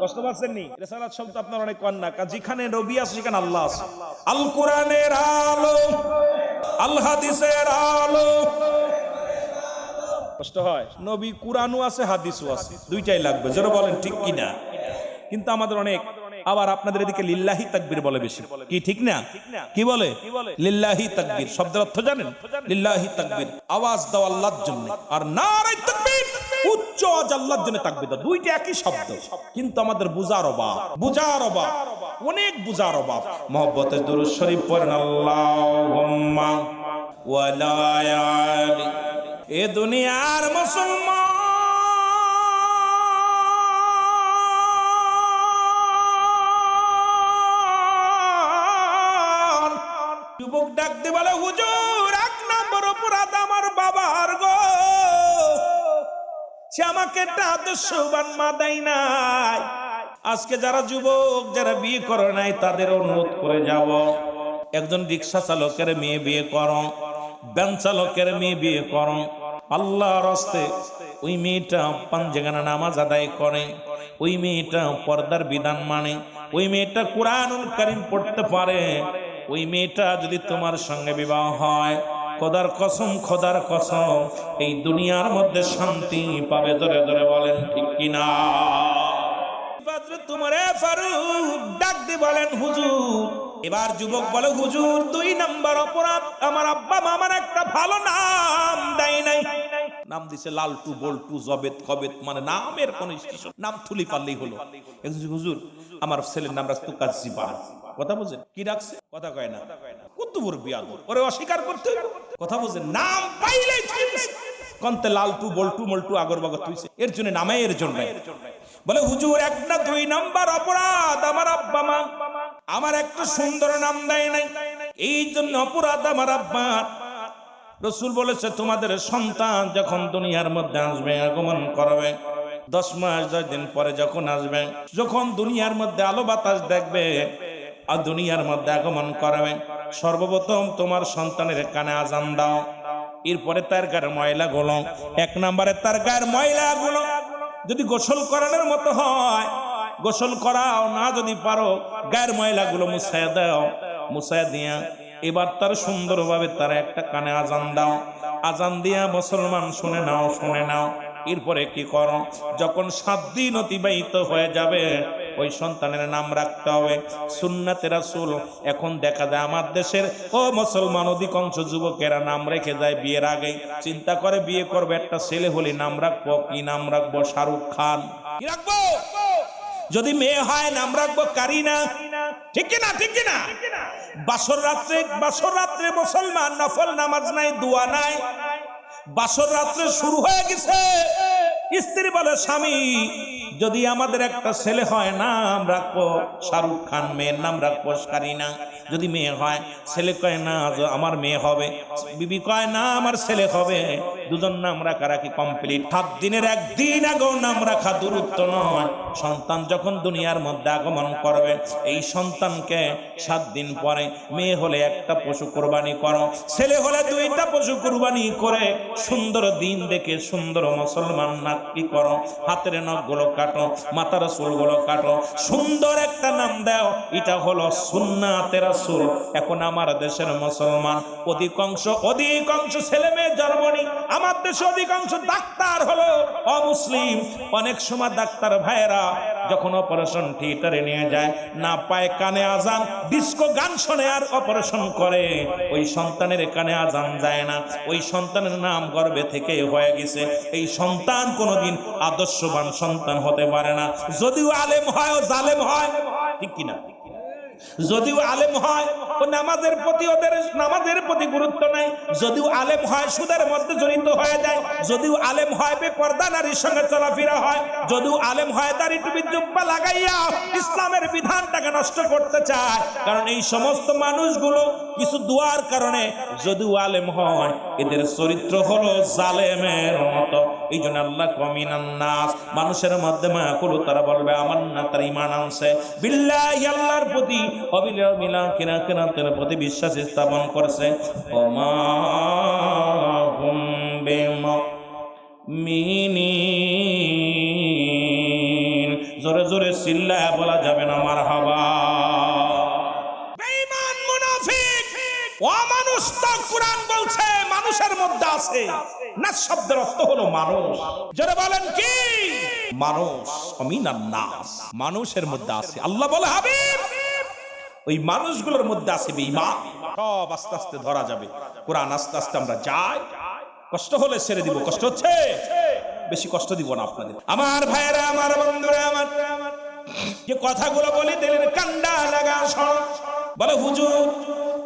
কষ্ট পাচ্ছেন নি? রিসালাত শব্দ আপনার অনেক কন না, যেখানে নবী আছে সেখানে আল্লাহ আছে। আল কোরআনের আলো, আল হাদিসের আলো। কষ্ট হয়? নবী কুরআনও আছে, হাদিসও আছে, দুইটাই লাগবে, জোরে বলেন ঠিক কিনা? কিন্তু আমাদের অনেক, আবার আপনাদের এদিকে লিল্লাহি তাকবীর বলে বেশি, কি ঠিক না? কি বলে? লিল্লাহি তাকবীর শব্দের অর্থ জানেন? লিল্লাহি তাকবীর আওয়াজ দাও আল্লাহর জন্য, আর নারায়ে তাকবীর উচ্চ আওয়াজ আল্লাহর জন্য তাকবীর দাও। দুইটা একই শব্দ, কিন্তু আমাদের বুঝার অভাব, বুঝার অভাব, অনেক বুঝার অভাব। মহব্বতে দুরূদ শরীফ পড়েন, আল্লাহুম্মা ওয়ালা আলি। এ দুনিয়ার মুসলমান, যুবক ডাকতে বলে, হুজুর, এক নম্বর অপরাধ আমার বাবার গো, সে আমাকে একটা আদর্শবান মা দেয় নাই। আজকে যারা যুবক, যারা বিয়ে করে নাই, তাদের অনুরোধ করে যাব, একজন রিক্সা চালকের মেয়ে বিয়ে করো, ভ্যান চালকের মেয়ে বিয়ে করো, আল্লাহর রাস্তে ওই মেয়েটা পাঁচগানা নামাজ আদায় করে, ওই মেয়েটা পর্দার বিধান মানে, ওই মেয়েটা কুরআনুল কারীম পড়তে পারে, ওই মেয়েটা যদি তোমার সঙ্গে বিবাহ হয়, খোদার কসম, খোদার কসম, এই দুনিয়ার মধ্যে শান্তি পাবে। ধরে ধরে বলেন ঠিক কিনা? তোমারে ফারুক ডাক দিয়ে বলেন, হুজুর। এবার যুবক বলে, হুজুর, 2 নাম্বার অপরাধ, আমার আব্বা মা আমার একটা ভালো নাম দেয় নাই। নাম দিছে লালটু, বল্টু, জবেদ, কবেদ, মানে নামের কোন স্টেশন, নাম থুলি পারলেই হলো। হুজুর, আমার ছেলের নাম রাখতো কাজীবান। কথা বুঝেন? কি রাখছে? কথা কয় না, কত বড় বিয়াদব, ওরে অস্বীকার করতে। কথা বুঝেন? নাম পাইলেই কন্তে লালটু, বল্টু, মল্টু, আগরবাগর তুইছে, এর জন্য নামে, এর জন্য বলে, হুজুর, 1 না 2 নাম্বার অপরাধ, আমার আব্বা মা আমার একটা সুন্দর নাম দেয় নাই, এই জন্য অপরাধ আমার আব্বা। রাসূল বলেছে, তোমাদের সন্তান যখন দুনিয়ার মধ্যে আসবে, আগমন করবে, 10 মাস 10 দিন পরে যখন আসবে, যখন দুনিয়ার মধ্যে আলো বাতাস দেখবে আর দুনিয়ার মধ্যে আগমন করবে, সর্বপ্রথম তোমার সন্তানের কানে আজান দাও, এরপরে তার গায়ের ময়লাগুলো, 1 নম্বরে তার গায়ের ময়লাগুলো যদি গোসল করানোর মতো হয় গোসল করাও, না যদি পারো গায়ের ময়লাগুলো মুছায়া দাও, মুছায়া দিয়া এবার তার সুন্দরভাবে তার একটা কানে আজান দাও, আজান দিয়া মুসলমান শুনে নাও, শুনে নাও। এরপরে কি করো? যখন 7 দিন অতিবাহিত হয়ে যাবে, ওই সন্তানের নাম রাখতে হবে সুন্নাতে রাসূল। এখন দেখা যায় আমার দেশের ও মুসলমান অধিকাংশ যুবকেরা নাম রেখে যায় বিয়ের আগে, চিন্তা করে বিয়ে করবে, একটা ছেলে হলে নাম রাখবো, কি নাম রাখবো? শাহরুখ খান। কি রাখবো? যদি মেয়ে হয় নাম রাখবো কারিনা। ঠিক কিনা? ঠিক কিনা? বাসর রাত্রে মুসলমান নফল নামাজ নাই, দোয়া নাই, বাসর রাত্রে শুরু হয়ে গেছে। স্ত্রী বলে, স্বামী যদি আমাদের একটা ছেলে হয় নাম রাখবো শাহরুখ খান, মেয়ের নাম রাখবো কারিনা। যদি মেয়ে হয়, ছেলে কয় না আমার মেয়ে হবে, বিবি কয় না আমার ছেলে হবে। দুজন নাম রাখারাখি কমপ্লিট। 7 দিনের একদিন আগেও নাম রাখা দূরত্ব নয়। সন্তান যখন দুনিয়ার মধ্যে আগমন করবে, এই সন্তানকে 7 দিন পরে মেয়ে হলে একটা পশু কোরবানি করো, ছেলে হলে 2টা পশু কোরবানি করে সুন্দর দিন দেখে সুন্দর মুসলমান নাকি করো, হাতের নখগুলো কাটো, মাথার চুলগুলো কাটো, সুন্দর একটা নাম দাও। এটা হলো সুন্নাতে রাসূল। এখন আমার দেশের মুসলমান অধিকাংশ ছেলে মেয়ে জন্মনি। আমার দেশে অধিকাংশ ডাক্তার হলো অমুসলিম। অনেক সময় ডাক্তার ভাইয়েরা যখন অপারেশন থিয়েটারে নিয়ে যায়, না পায় কানে আজান, ডিস্কো গান শুনে আর অপারেশন করে। ওই সন্তানের কানে আজান যায় না, ওই সন্তানের নাম গর্ভে থেকে হয়ে গেছে। এই সন্তান কোনোদিন আদর্শবান সন্তান হতে পারে না। যদিও আলেম হয় ও জালেম হয়, ঠিক কিনা? যদিও আলেম হয় ও নামাজের প্রতি গুরুত্ব নাই, যদিও আলেম হয় সুদের মধ্যে জড়িত হয়ে যায়, যদিও আলেম হয় বেপরদা নারীর সঙ্গে চলাফেরা হয়, যদিও আলেম হয় দাড়ি টুপি জুব্বা লাগাইয়া ইসলামের বিধানটাকে নষ্ট করতে চায়। কারণ এই সমস্ত মানুষগুলো কিছু দুয়ার কারণে যদিও আলেম হয়, এদের চরিত্র হলো জালেমের মতো। এই জন্য আল্লাহ কমিনান নাস, মানুষের মধ্যে মায়া করো, তারা বলবে আমার না, তার ঈমান আনছে বিল্লাহি, আল্লাহর প্রতি, কিরাতের প্রতি বিশ্বাস স্থাপন করছে। ওমা হুম বিমুমিনিন, জোরে জোরে চিল্লায়া বলা যাবে না মারহাবা। বেঈমান মুনাফিক অমানুষ তো কুরআন বলছে মানুষের মধ্যে আছে। নাস শব্দের অর্থ হলো মানুষ। যারা বলেন কি মানুষ, অমিনান নাস, মানুষের মধ্যে আছে। আল্লাহ বলে হাবিব ওই মানুষগুলোর মধ্যে আছে বেঈমান। সব আস্তে আস্তে ধরা যাবে। কোরআন আস্তে আস্তে আমরা যাই, কষ্ট হলে ছেড়ে দিব। কষ্ট হচ্ছে, বেশি কষ্ট দিব না আপনাদের। আমার ভাইয়েরা, আমার বন্ধুরা, আমার যে কথাগুলো বলি দিলের কান্ডা লাগা শোনো। বলে হুজুর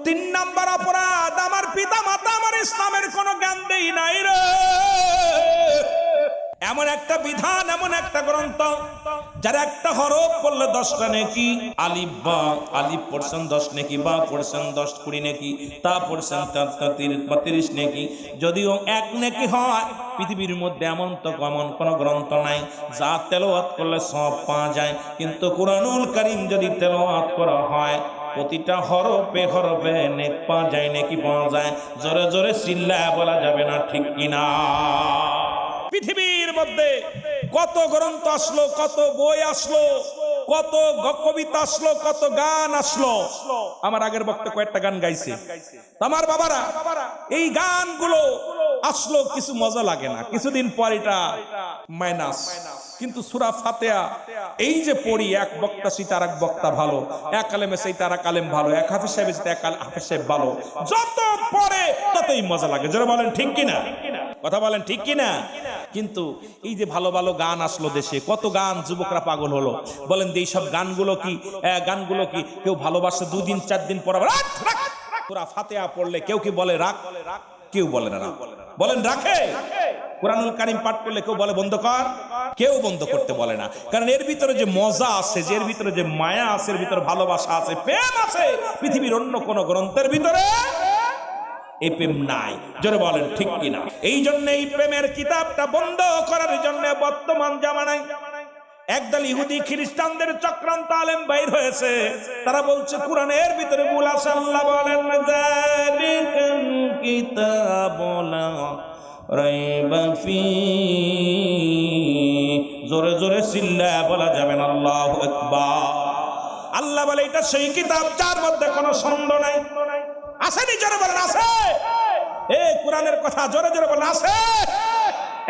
3 নাম্বার অপরাধ, আমার পিতা মাতা আমার ইসলামের কোনো জ্ঞান দেই নাই রে। এমন একটা বিধান, এমন একটা গ্রন্থ যার একটা হরফ পড়লে 10টা নেকি। আলিফ বা আলিফ পড়ছেন 10 নেকি, বা পড়ছেন 10 20 নেকি, তা পড়ছেন 30 নেকি। যদিও 1 নেকি হয়, পৃথিবীর মধ্যে এমন কোন গ্রন্থ নাই যা তেলাওয়াত করলে সওয়াব পাওয়া যায়। কিন্তু কুরআনুল কারীম যদি তেলাওয়াত করা হয়, প্রতিটা হরফে হরফে নেক পাওয়া যায়, নেকি পাওয়া যায়। জোরে জোরে চিল্লায়া বলা যাবে না, ঠিক কিনা? পৃথিবীর মধ্যে কত গ্রন্থ আসলো, কত বই আসলো, কত কবিতা আসলো, কত গান আসলো। আমার আগের বক্তা কয়েকটা গান গাইছে। আমার বাবারা, এই গানগুলো আসলো, কিছু মজা লাগে না, কিছুদিন পর এটা মাইনাস। কিন্তু সূরা ফাতিহা এই যে পড়ি, এক বক্তা সে আর এক বক্তা ভালো, এক আলেমে সে তার এক আলেম ভালো, এক হাফেজ সাহেব সে এক হাফেজ সাহেব ভালো, যত পড়ে ততই মজা লাগে। যারা বলেন ঠিক কিনা, কথা বলেন ঠিক কিনা? কিন্তু এই যে ভালো ভালো গান আসলো দেশে, কত গান যুবকরা পাগল হলো। বলেন এই সব গানগুলো কি কেউ ভালোবাসে 2 দিন 4 দিন পর সূরা ফাতিহা পড়লে কেউ কি বলে রাখ? কেউ বলে না রাখ। বলেন রাখে? কুরআনুল কারীম পাঠ করলে কেউ বলে বন্ধ কর? কেউ বন্ধ করতে বলে না। কারণ এর ভিতরে যে মজা আছে, এর ভিতরে যে মায়া আছে, এর ভিতরে ভালোবাসা আছে, প্রেম আছে, পৃথিবীর অন্য কোন গ্রন্থের ভিতরে এই প্রেম নাই। জোরে বলেন ঠিক কিনা? এই জন্য এই প্রেমের কিতাবটা বন্ধ করার জন্য বর্তমান জামানায় একদল ইহুদি খ্রিস্টানদের চক্রান্ত আলেম বাইর হয়েছে। তারা বলছে কোরআনের ভিতরে ভুল আছে। আল্লাহ বলেন যালিকাল কিতাবুলা রাইবা ফি, জোরে জোরে চিল্লায়া বলা যাবে না আল্লাহু আকবার। আল্লাহ বলে এটা সেই কিতাব যার মধ্যে কোনো সন্দেহ নাই। আসেনি? জোরে বলেন আছে। এই কোরআনের কথা জোরে জোরে বলেন আছে।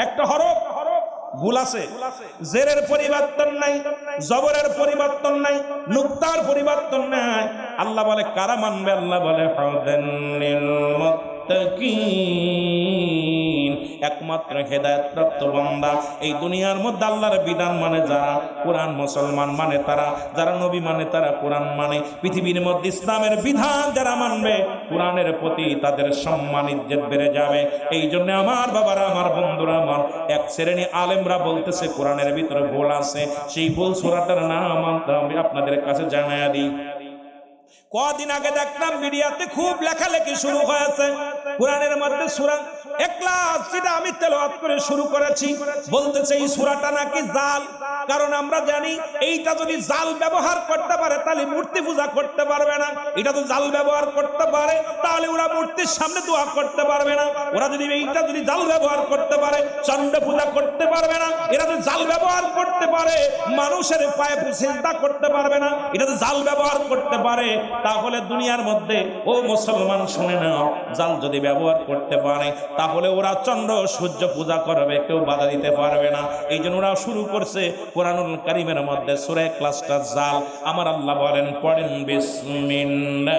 একটা হরফ ভুল আছে, জেরের পরিবর্তন নাই, জবরের পরিবর্তন নাই, নুক্তার পরিবর্তন নাই। আল্লাহ বলে কারা মানবে? আল্লাহ বলে হুদাল লিল মুত্তাকিন, একমাত্র হেদায়েতপ্রাপ্ত বান্দা। এই দুনিয়ার মধ্যে আল্লাহর বিধান মানে যারা, কোরআন মুসলমান মানে তারা, যারা নবী মানে তারা কোরআন মানে। পৃথিবীর মধ্যে ইসলামের বিধান যারা মানবে, কোরআনের প্রতি তাদের সম্মান ইজ্জত বেড়ে যাবে। এই জন্য আমার বাবারা, আমার বন্ধুরা, আমার এক শ্রেণী আলেমরা বলতেছে কোরআনের ভিতরে ভুল আছে। সেই ভুল সূরাটার নাম আমি আপনাদের কাছে জানাইয়া দিই। কদিন আগে দেখলাম মিডিয়াতে খুব লেখালেখি শুরু হয়েছে কোরআনের মধ্যে সূরা ইখলাস, যেটা আমি তেলাওয়াত করে শুরু করেছি, বলতেছে এই সূরাটা নাকি জাল। কারণ আমরা জানি এইটা যদি জাল ব্যবহার করতে পারে তাহলে মূর্তি পূজা করতে পারবে না। এটা তো জাল ব্যবহার করতে পারে তাহলে ওরা মূর্তির সামনে দোয়া করতে পারবে না। ওরা যদি এইটা যদি জাল ব্যবহার করতে পারে চন্ড পূজা করতে পারবে না। এরা যদি জাল ব্যবহার করতে পারে মানুষের পায়ে সিজদা করতে পারবে না। এটা তো জাল ব্যবহার করতে পারে, তাহলে দুনিয়ার মধ্যে ও মুসলমান শুনে নাও, জাল যদি ব্যবহার করতে পারে তাহলে ওরা চন্দ্র সূর্য পূজা করবে, কেউ বাধা দিতে পারবে না। এই জন্য ওরা শুরু করছে কোরআনুল কারীমের মধ্যে সূরা ইখলাসটা জাল। আমার আল্লাহ বলেন, পড়েন বিসমিল্লাহির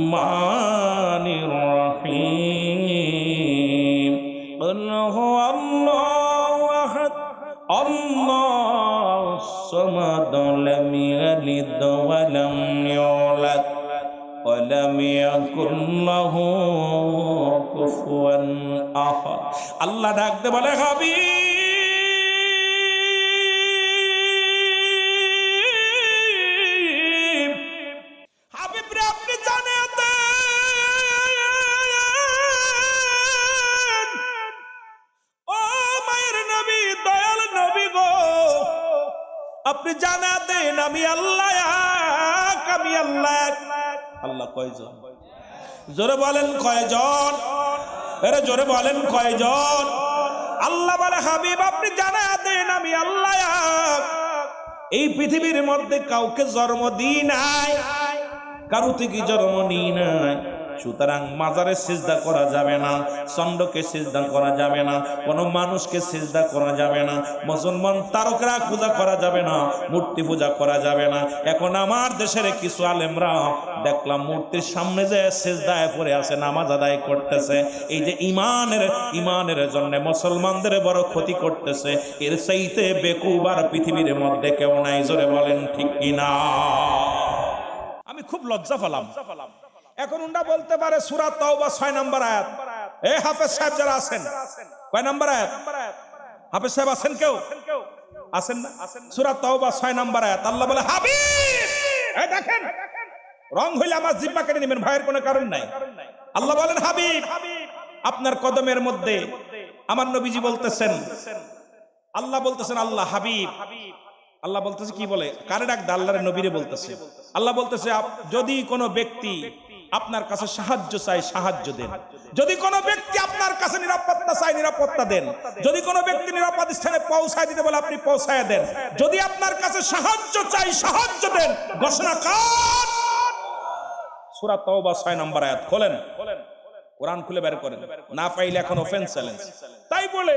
রহমানির রহিম, কুল হুয়াল্লাহু আহাদ আল্লাহুস সামাদ লাম ইয়ালিদ ওয়া লাম ইউলাদ ওয়া লাম ইয়াকুল লাহু কুফুয়ান আহাদ। আল্লাহ ডাকতে বলে, হাবিব রে, আপনি জানেন ও মায়ের নবী, দয়াল নবী গো, আপনি জানা দেন আমি আল্লাহ এক, আমি আল্লাহ এক। আল্লাহ কয়জন? জোরে বলেন কয়জন? আরে জোরে বলেন কয়জন? আল্লাহ বলে, হাবিব আপনি জানা দেন আমি আল্লাহ এক। এই পৃথিবীর মধ্যে কাউকে জন্ম দিই নাই, কারো থেকে জন্ম নিই নাই। সুতরাং মাজারে সিজদা করা যাবে না, চন্দ্রকে সিজদা করা যাবে না, কোনো মানুষকে সিজদা করা যাবে না, মুসলমান তারকরা পূজা করা যাবে না, মূর্তি পূজা করা যাবে না। এখন আমার দেশের কিছু আলেমরা দেখলাম মূর্তির সামনে যে সিজদায় পড়ে আছে, নামাজ আদায় করতেছে। এই যে ইমানের জন্য মুসলমানদের বড় ক্ষতি করতেছে। এর চাইতে বেকুবার পৃথিবীর মধ্যে কেউ নাই। জোরে বলেন ঠিক কিনা? আমি খুব লজ্জা পেলাম। এখন উন্ডা বলতে পারে সূরা তাওবা 6 নম্বর আয়াত। এই হাফেজ সাহেব যারা আছেন, কয় নম্বর আয়াত? হাফেজ সাহেব আছেন কেউ? আছেন না? সূরা তাওবা 6 নম্বর আয়াত। আল্লাহ বলে, হাবিব এই দেখেন, রং হইলে আমার জিহ্বা কেটে নেবেন, ভয়ের কোনো কারণ নাই। আল্লাহ বলেন, হাবিব আপনার কদমের মধ্যে আমার নবীজি বলতেছেন, আল্লাহ বলতেছেন, আল্লাহ হাবিব, আল্লাহ বলতেছে কি বলে, কারে ডাক? আল্লাহর নবীরে বলতেছে। আল্লাহ বলতেছে, যদি কোনো ব্যক্তি আপনার কাছে সাহায্য চাই, সাহায্য দেন। যদি কোনো ব্যক্তি আপনার কাছে নিরাপত্তা চাই, নিরাপত্তা দেন। যদি কোনো ব্যক্তি নিরাপদ স্থানে পৌঁছায় দিতে বলে, আপনি পৌঁছায় দেন। যদি আপনার কাছে সাহায্য চাই, সাহায্য দেন। ঘোষণা কার? সূরা তাওবা 6 নম্বর আয়াত। খোলেন, কোরআন খুলে বের করেন, না পাইলে এখন অফেন্স চ্যালেঞ্জ। তাই বলে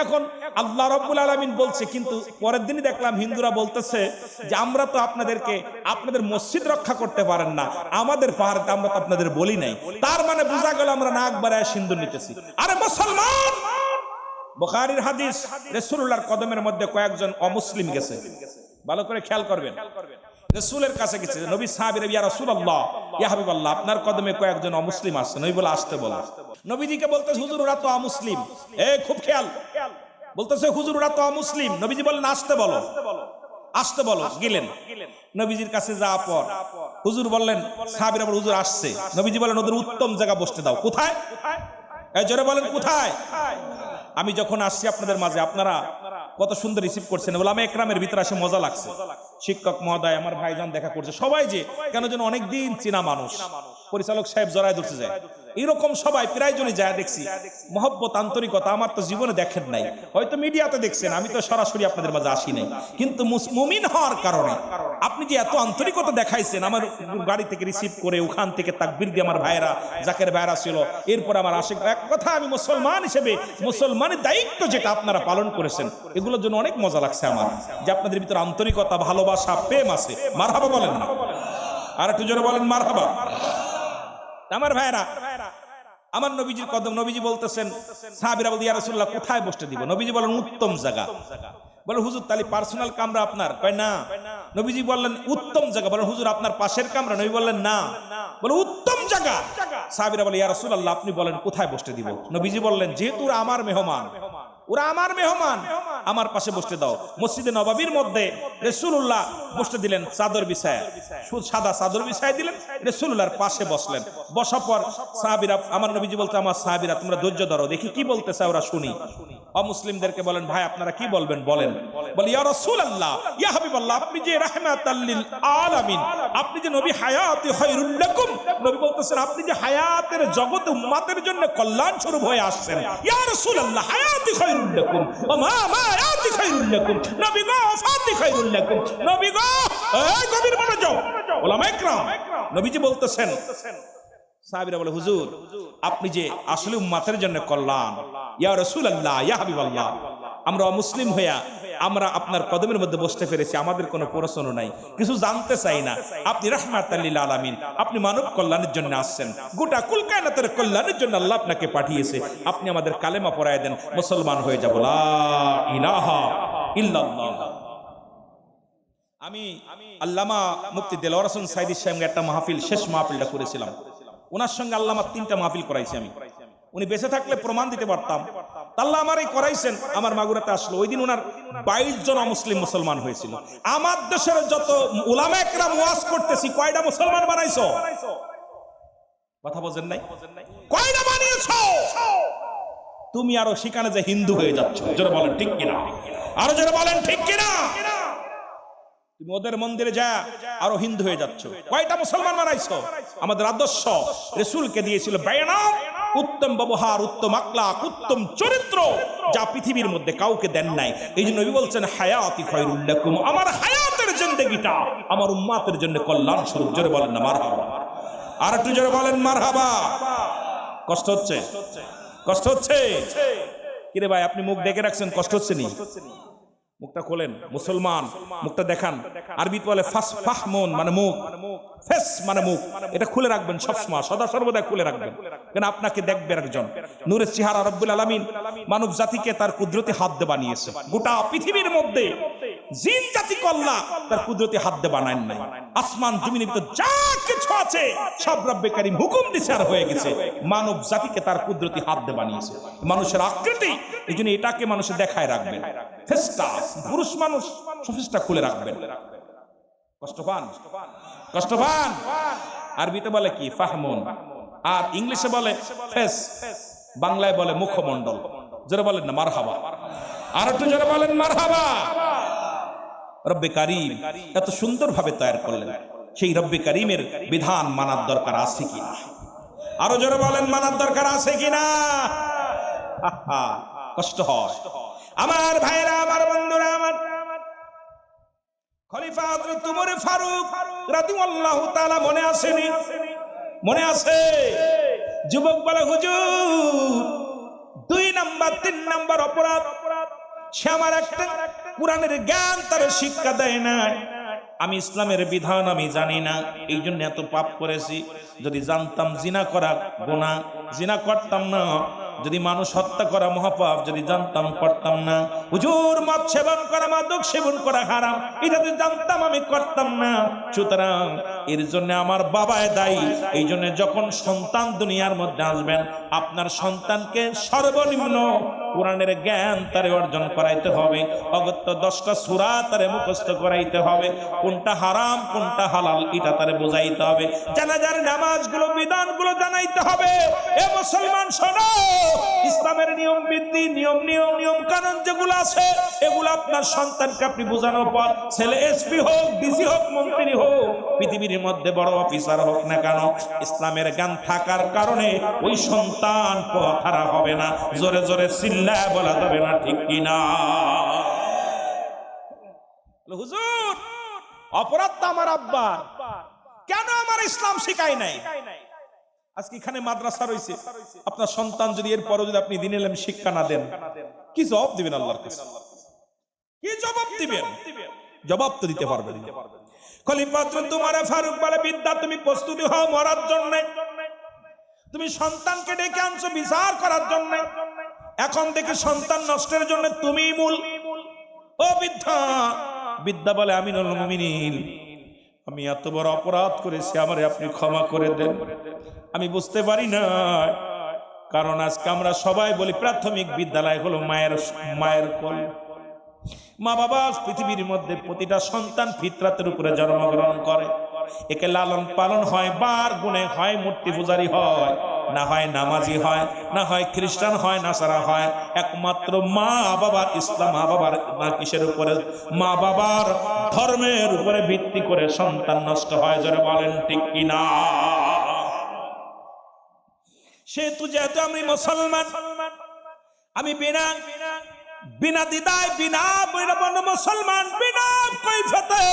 এখন আল্লাহ রাব্বুল আলামিন বলছে, কিন্তু পরের দিনই দেখলাম হিন্দুরা বলতেছে যে আমরা তো আপনাদের মসজিদ রক্ষা করতে পারেন না, আমাদের পাহাড়ে আমরা তো আপনাদের বলি নাই। তার মানে বোঝা গেল আমরা নাক বাড়ায় সিন্দুর নিতেছি। আরে মুসলমান, বুখারীর হাদিস, রাসূলুল্লাহর কদমের মধ্যে কয়েকজন অমুসলিম গেছে, ভালো করে খেয়াল করবেন। রাসূলের কাছে গেছে, নবী সাহাবীরা, ইয়া রাসূলুল্লাহ, ইয়া হাবিবাল্লাহ, আপনার কদমে কয়েকজন অমুসলিম আসছে। নবী বলে, আসতে বলো। নবীজিকে বলতেছে, হুজুর ওরা তো অমুসলিম। খুব খেয়াল, বলতেছে হুজুর ওরা তো অমুসলিম। নবীজি বললেন, আসতে বলো, আসতে বলো। গেলেন নবীজির কাছে, যাওয়ার পর হুজুর বললেন, সাহাবীরা বলে, হুজুর আসছে। নবীজি বলেন, ওদের উত্তম জায়গা বসতে দাও। কোথায়? জোরে বলেন কোথায়? আমি যখন আসছি আপনাদের মাঝে আপনারা কত সুন্দর রিসিভ করছেন। ওলামা একরামের ভিতরে আসে মজা লাগছে। শিক্ষক মহোদয়, আমার ভাইজান দেখা করছে, সবাই যে কেন যেন অনেকদিন চেনা মানুষ। পরিচালক সাহেব জড়ায় ধরতে যায়, এরকম সবাই প্রায় জনই যায় দেখছি। মহব্বত, আন্তরিকতা আমার তো জীবনে দেখেন নাই, হয়তো মিডিয়াতে দেখছেন, আমি তো সরাসরি আপনাদের মাঝে আসি নাই। কিন্তু মুমিন হওয়ার কারণে আপনি যে এত আন্তরিকতা দেখাইছেন, আমার গাড়ি থেকে রিসিভ করে ওখান থেকে তাকবীর দিয়ে আমার ভাইরা, জাকের ভাইরা ছিল, এরপর আমার আশিক, এক কথা আমি মুসলমান হিসেবে মুসলমানের দায়িত্ব যেটা আপনারা পালন করেছেন, এগুলোর জন্য অনেক মজা লাগছে আমার, যে আপনাদের ভিতরে আন্তরিকতা, ভালোবাসা, প্রেম আছে। মারহাবা বলেন না? আর একটু জোরে বলেন মারহাবা। আমার ভাইরা, আমার নবীজির কদম, নবীজি বলতেছেন, সাহাবীরা বলতে ইয়া রাসূলুল্লাহ কোথায় বসতে দিব? নবীজি বলেন উত্তম জায়গা। বলে হুজুর তাহলে পার্সোনাল কামরা আপনার? কয় না। নবীজি বললেন উত্তম জায়গা। বলে হুজুর আপনার পাশের কামরা? নবী বললেন না। বলে উত্তম জায়গা। সাহাবীরা বলে ইয়া রাসূলুল্লাহ আপনি বলেন কোথায় বসতে দিব? নবীজি বললেন যেহেতু ওরা আমার মেহমান, ওরা আমার মেহমান, আমার পাশে বসতে দাও। মসজিদে নববীর মধ্যে রাসূলুল্লাহ বসতে দিলেন চাদর বিছায়া, সাদা চাদর বিছায় দিলেন, রাসূলুল্লাহর পাশে বসলেন। বসার পর সাহাবীরা, আমার নবীজি বলতে আমার সাহাবীরা তোমরা ধৈর্য ধরো, দেখি কি বলতেছে ওরা শুনি। অমুসলিমদেরকে বলেন ভাই আপনারা কি বলবেন বলেন। বলে ইয়া রাসূলুল্লাহ ইয়া হাবিবাল্লাহ আপনি যে রাহমাতাল লিল আলামিন, আপনি যে নবী হায়াতি খায়রুল লাকুম, নবী বলতেছেন আপনি যে হায়াতের জগৎ উম্মতের জন্য কল্যাণ স্বরূপ হয়ে আসছেন। ইয়া রাসূলুল্লাহ হায়াতি খায়রুল লাকুম ওয়া মা মায়াতি খায়রুল লাকুম, নবী গো ওয়াফাতি খায়রুল লাকুম, নবী গো এই গভীর মনোযোগ উলামা ইকরাম, নবীজি বলতেছেন। সাহাবীরা বলে হুজুর আপনি যে আসলে উম্মতের জন্য কল্যাণ। ইয়া রাসূলুল্লাহ ইয়া হাবিবাল্লাহ আমরা মুসলিম হইয়া আমরা আপনার কদমের মধ্যে বসতে পেরেছি, আমাদের কোনো প্রশ্ন নাই, কিছু জানতে চাই না। আপনি রাহমাতাল লিল আলামিন, আপনি মানব কল্যাণের জন্য আসছেন, গোটা কুল কায়নাতের কল্যাণের জন্য আল্লাহ আপনাকে পাঠিয়েছে। আপনি আমাদের কালেমা পড়ায় দেন, মুসলমান হয়ে যাব। লা ইলাহা ইল্লাল্লাহ। আমি আল্লামা মুফতি দেলোয়ার হোসেন সাইদির সঙ্গে একটা মাহফিল, শেষ মাহফিলটা করেছিলাম। ওনার সঙ্গে আল্লামা 3টা মাহফিল করাইছি আমি। উনি বেঁচে থাকলে প্রমাণ দিতে পারতাম। আল্লাহ আমারই করাইছেন। আমার মাগুরাতে আসলো, ওই দিন ওনার 22 জন মুসলিম মুসলমান হয়েছিল। আমার দেশের যত উলামা একরাম ওয়াজ করতেছি, কয়টা মুসলমান বানাইছো? কথা বোঝেন নাই? কয়টা বানিয়েছো? তুমি আরো সেখানে যে হিন্দু হয়ে যাচ্ছ। জোরে বলেন ঠিক কিনা? আরো জোরে বলেন ঠিক কিনা? তুমি ওদের মন্দিরে যা আরো হিন্দু হয়ে যাচ্ছ। কয়টা মুসলমান বানাইছো? আমাদের আদর্শ রাসূলকে দিয়েছিল বায়ানাত, উত্তম ব্যবহার, উত্তম আখলাক, উত্তম চরিত্র, যা পৃথিবীর মধ্যে কাউকে দেন নাই। এই জন্য নবী বলছেন হায়াতি খায়রুল লাকুম, আমার হায়াতের জিন্দেগিটা আমার উম্মতের জন্য কল্যাণ স্বরূপ। জোরে বলেন না মারহাবা? আর একটু জোরে বলেন মারহাবা। কষ্ট হচ্ছে? কষ্ট হচ্ছে? কিরে ভাই আপনি মুখ ডেকে রাখছেন, কষ্ট হচ্ছে নি? মুখটা খোলেন। মুসলমান মুখটা দেখান। আরবিতে বলে ফাস ফাহমুন মানে মুখ, ফেস মানে মুখ, এটা খুলে রাখবেন সবসময়, সদা সর্বদা খুলে রাখবেন। কেন আপনাকে দেখবে একজন। নূরের চেহারা রব্বুল আলামিন মানব জাতিকে তার কুদরতি হাত দিয়ে বানিয়েছে। গোটা পৃথিবীর মধ্যে জিন জাতি কল্লা তার কুদরতি হাত দিয়ে বানায় নাই। আসমান জমিনের ভিতর যা কিছু আছে সব রব্বে কারীম হুকুম দিছে আর হয়ে গেছে। মানব জাতিকে তার কুদরতি হাত দিয়ে বানিয়েছে। মানুষের আকৃতি, এই জন্য এটাকে মানুষে দেখায় রাখবেন। ফেসটা পুরুষ মানুষ সফিসটা খুলে রাখবেন। কষ্ট পান? কষ্ট পান? আরবিতে বলে কি ফাহমুন, আর ইংলিশে বলে ফেস, বাংলায় বলে মুখমণ্ডল। জোরে বলেন না মারহাবা? আর একটু জোরে বলেন মারহাবা। রব্বে কারীম এত সুন্দর ভাবে তৈরি করলেন, সেই রব্বে কারীমের বিধান মানার দরকার আছে কিনা? আরো জোরে বলেন মানার দরকার আছে কিনা? কষ্ট হয় আমার ভাইরা, আমার বন্ধুরা, আমার খলিফা হযরত ওমর ফারুক রাদিয়াল্লাহু তাআলা মনে আসেনি? মনে আছে? যুবক বলে হুজুর 2 নাম্বার 3 নাম্বার অপরাধ, সে আমার একটা কোরআনের জ্ঞান তার শিক্ষা দেয় না, আমি ইসলামের বিধান আমি জানি না, এই জন্য এত পাপ করেছি। যদি জানতাম জিনা করা গুনাহ, জিনা করতাম না। যদি মানুষ হত্যা করা মহাপাপ, যদি জানতাম করতাম না। হুজুর মদ সেবন করা, মাদক সেবন করা হারাম, এটা যদি জানতাম আমি করতাম না। সুতরাং এর জন্য আমার বাবায় দায়ী। এই জন্য যখন সন্তান দুনিয়ার মধ্যে আসবেন, আপনার সন্তানকে সর্বনিম্ন কোরআনের জ্ঞান তারে অর্জন করাইতে হবে। অগত্য 10টা সূরা তারে মুখস্থ করাইতে হবে। কোনটা হারাম কোনটা হালাল এটা তারে বোঝাইতে হবে। জানাজার নামাজগুলো বিধানগুলো জানাইতে হবে। এ মুসলমান শোনো, ইসলামের নিয়ম বিধি, নিয়ম কানুন যেগুলো আছে এগুলো আপনার সন্তানকে আপনি বোঝানোর পর, ছেলে এসপি হোক, ডিসি হোক, মন্ত্রী হোক, পৃথিবীর মধ্যে বড় অফিসার হোক না কেন, ইসলামের জ্ঞান থাকার কারণে ওই সন্তান পথ হারা হবে না। জোরে জোরে চিল্লায় বলা যাবে না ঠিক কিনা? হুজুর অপরাধ তো আমার আব্বা, কেন আমার ইসলাম শিখায় নাই? আজকে এখানে মাদ্রাসা রয়েছে, আপনার সন্তান যদি এরপরও যদি আপনি দিন এলেম শিক্ষা না দেন, কি জবাব দিবেন আল্লাহর কাছে? কি জবাব দিবেন? জবাব তো দিতে পারবেন না। খলিফা হযরত ওমর ফারুক বলে বিদ্যা তুমি প্রস্তুতি হও মরার জন্য। তুমি সন্তানকে ডেকে আনছো বিচার করার জন্য, এখন দেখে সন্তান নষ্টের জন্য তুমিই মূল। ও বৃদ্ধা, বিদ্যা বলে আমিনুল মুমিনিন, আমি এত বড় অপরাধ করেছি, আমারে আপনি ক্ষমা করে দেন। আমি বুঝতে পারি না, কারণ আজকে আমরা সবাই বলি প্রাথমিক বিদ্যালয় হলো মায়ের কোল। মা বাবা পৃথিবীর মধ্যে প্রতিটা সন্তান ফিতরাতের উপরে জন্মগ্রহণ করে, একে লালন পালন হয়, বার গুণে হয়, মূর্তি পূজারি হয়, না হয় নামাজি হয়, না হয় খ্রিস্টান হয়, নাসারা হয়। একমাত্র মা বাবার ইসলাম, মা বাবার না কিসের উপরে? মা বাবার ধর্মের উপরে ভিত্তি করে সন্তান নষ্ট হয়। যারা বলেন ঠিক কিনা? সেহেতু যেহেতু আমি মুসলমান, আমি বিনা দ্বিধায়, বিনা মুসলমান, বিনা কৈফিয়তে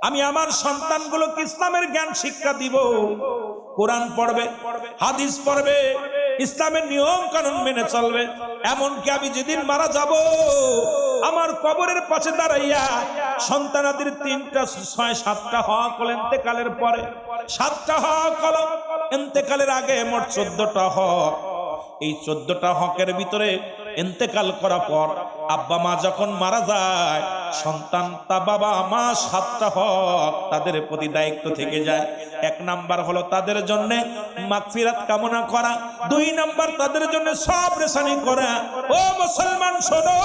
আমি আমার সন্তানগুলোকে ইসলামের জ্ঞান শিক্ষা দিব। কোরআন পড়বে, হাদিস পড়বে, ইসলামের নিয়ম কানুন মেনে চলবে। এমনকি আমি যেদিন মারা যাব, আমার কবরের পাশে দাঁড়াইয়া সন্তানাদের 3টা 6-7টা হক হল ইন্তেকালের পরে, 7টা হক হল ইন্তেকালের আগে, মোট 14টা হক। এই 14টা হকের ভিতরে ইন্তেকাল করার পর আব্বা মা যখন মারা যায়, সন্তান তা বাবা মা 7টা হক তাদের প্রতি দায়িত্ব থেকে যায়। 1 নাম্বার হলো তাদের জন্য মাগফিরাত কামনা করা, 2 নাম্বার তাদের জন্য সবর রেসানি করা। ও মুসলমান শোনো,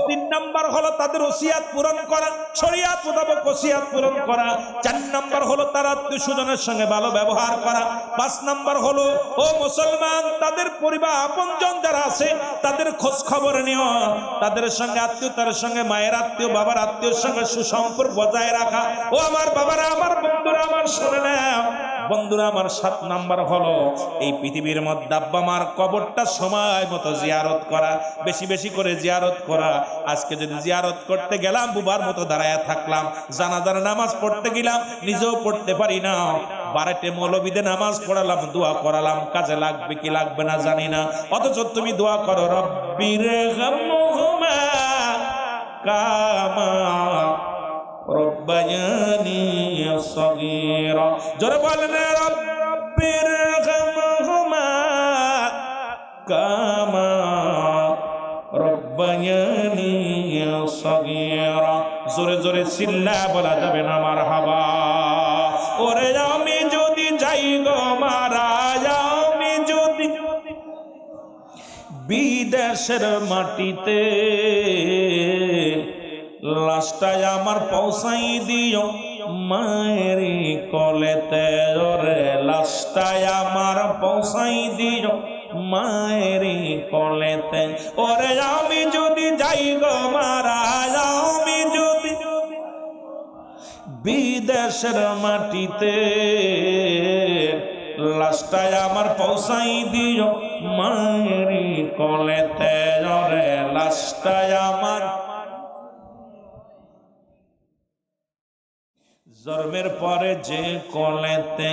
3 নাম্বার হলো তাদের ওসিয়াত পূরণ করা, শরীয়ত মোতাবেক ওসিয়াত পূরণ করা। 4 নাম্বার হলো তার আত্মীয় স্বজনের সঙ্গে ভালো ব্যবহার করা। 5 নাম্বার হলো ও মুসলমান তাদের পরিবার আপনজন যারা আছে তাদের খোঁজ খবর নেওয়া, তাদের সঙ্গে আত্মীয়তার সঙ্গে, মায়ের আত্মীয় বাবার আত্মীয়র সঙ্গে সুসম্পর্ক বজায় রাখা। ও আমার বাবারা, আমার বন্ধুরা, আমার শুনে নাও বন্ধুরা আমার, 7 নাম্বার হলো এই পৃথিবীর মধ্যে আব্বা মার কবরটা সময় মতো জিয়ারত করা, বেশি বেশি করে জিয়ারত করা। আজকে যদি জিয়ারত করতে গেলাম বুবার মতো দাঁড়ায় থাকলাম, জানাজার নামাজ পড়তে গেলাম নিজেও পড়তে পারি না, বারেটে মৌলবীদের নামাজ পড়ালাম, দোয়া করালাম, কাজে লাগবে কি লাগবে না জানি না। অথচ তুমি দোয়া করো রব্বির গামহুমা কামা রব্বায়ানি সগীরা। জোরে বলেন রব্বির গামহুমা কামা রব্বায়ানি সগীরা। জোরে জোরে চিল্লা বলা যাবে না মারহাবা। ওরে আমি যদি যাই গো মারা, আমি যদি বিদেশের মাটিতে, লাশটাই আমার পৌঁছাই দিও মায়ের কোলেতে। ওরে লাশটাই আমার পৌঁছাই দিও মায়ের কোলেতে। ওরে আমি যদি যাই গো মারা, আমি যদি বিদেশের মাটিতে, লাশটাই আমার পৌঁছাই দিও মায়ের কোলেতে। ওরে লাশটাই আমার জন্মের পরে যে কোলেতে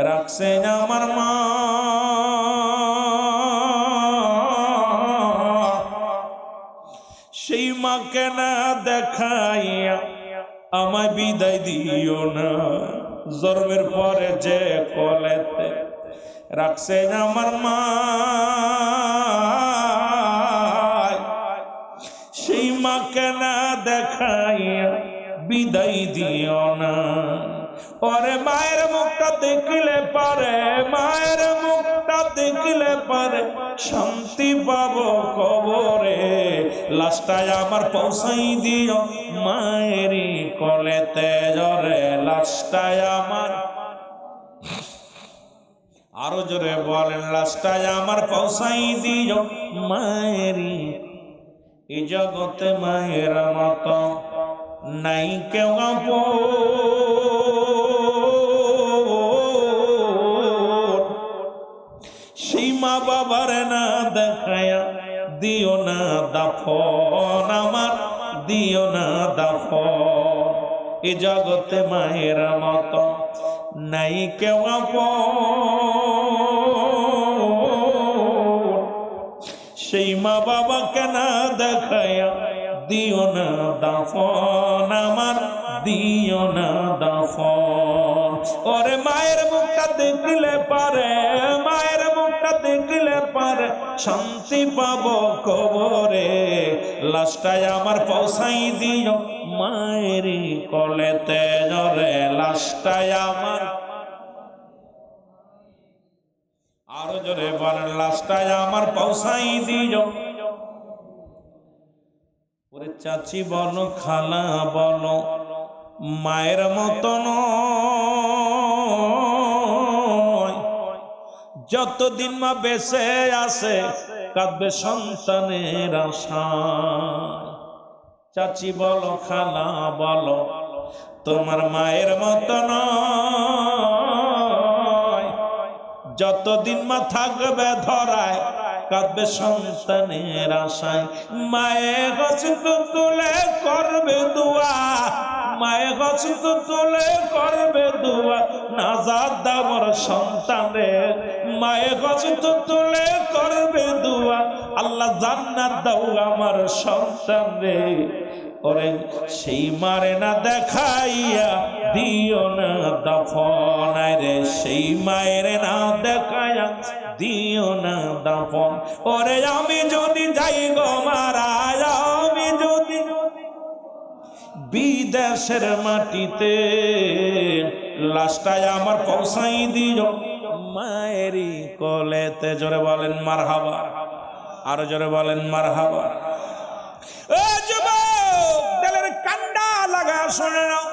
রাখছে আমার মা, সেই মাকে না দেখাইয়া আমায় বিদায় দিও না। জন্মের পরে যে কোলেতে রাখছে আমার মা, সেই মাকে না দেখাইয়া বিদায় দিও না। ওরে মায়ের মুখটা দেখলে পারে, মায়ের মুখটা দেখলে পারে শান্তি পাবো কবরে। লাশটাই আমার পৌঁছাই দিও মায়ের কোলেতে। জোরে লাশটাই আমার, আরো জোরে বলেন লাশটাই আমার পৌঁছাই দিও মায়ের। এই জগতে মায়ের মতো নাই কেউ আপন, সেই মা বাবার না দেখায়া দিও না দাফন আমার, দিও না দাফন। এ জগতে মায়ের মতো নাই কেউ আপন, সেই মা বাবাকে না দেখায়া দিও না দাফন আমার, দিও না দাফন। ওরে মায়ের মুখটা দেখলে পারে, মায়ের মুখটা দেখলে পারে শান্তি পাবো কবরে, লাশটায় আমার পৌঁছাই দিও মায়ের কোলেতে জরে, লাশটায় আমার, আরো জোরে বলেন, লাশটায় আমার পৌঁছাই দিও। ওরে চাচি বলো খালা বলো মায়ের মতন যতদিন মা বেঁচে আছে কাঁদবে সন্তানের আশায়। চাচি বলো খালা বলো তোমার মায়ের মতন যতদিন মা থাকবে ধরায় কাঁদবে সন্তানের আশায়। মায়ে গছ তুলে করবে দোয়া, মায়ে গছ তুলে করবে দোয়া, নাজাত দাওয়ার সন্তানের। মায়ে গছ তুলে করবে দোয়া, আল্লাহ জান্নাত দাও আমার সন্তানরে। ওরে সেই মারে না দেখাইয়া দিও না দাফন, রে সেই মায়ের না দেখাইয়া দিও না দাফন। ওরে আমি যদি যাই গো মারা, আমি যদি বিদেশের মাটিতে, লাশটায় আমার পৌঁছাই দিও মায়েরই কোলেতে। জোরে বলেন মারহাবা, আরো জোরে বলেন মারহাবা। ও যুবক দিলের কান্ডা লাগা শুনে নাও,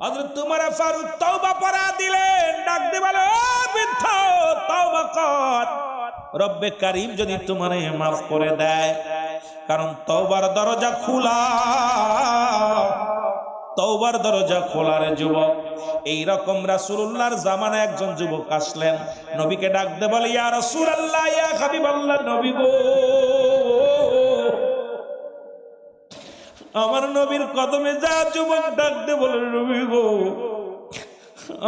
হযরত তোমার ফারুক তওবা পড়া দিলেন, ডাক দিয়ে বলে ও বৃদ্ধ তওবা কর, রব্বে কারীম যদি তোমারে মাফ করে দেয়। কারণ তওবার দরজা খোলা, তওবার দরজা খোলা রে যুবক। এই রকম রাসূলুল্লাহর জামানায় একজন যুবক আসলেন, নবীকে ডাক দিয়ে বলে ইয়া রাসূলুল্লাহ, ইয়া হাবিবাল্লাহ, নবী গো আমার নবীর কদমে যা। যুবক ডাক দিয়ে বলে নবী গো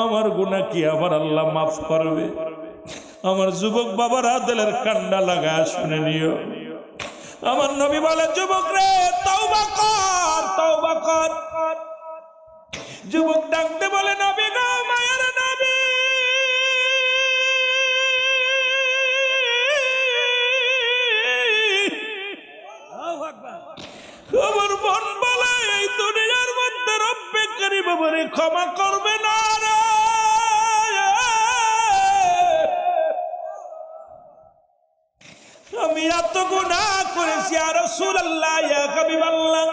আমার গুনাহ কি আমার আল্লাহ মাফ করবে? আমার যুবক বাবার দিলের কান্ডা লাগা শুনে নিও। আমার নবী বলে যুবক রে তওবা কর, তওবা কর। যুবক ডাক দিয়ে বলে নবী গো মায়ের নবী আমার মন বলে এই দুনিয়ার মধ্যে রব্বে কারীম আমারে ক্ষমা করবে না রে। আমি এত গুনাহ করেছি ইয়া রাসূলুল্লাহ, ইয়া হাবিবাল্লাহ।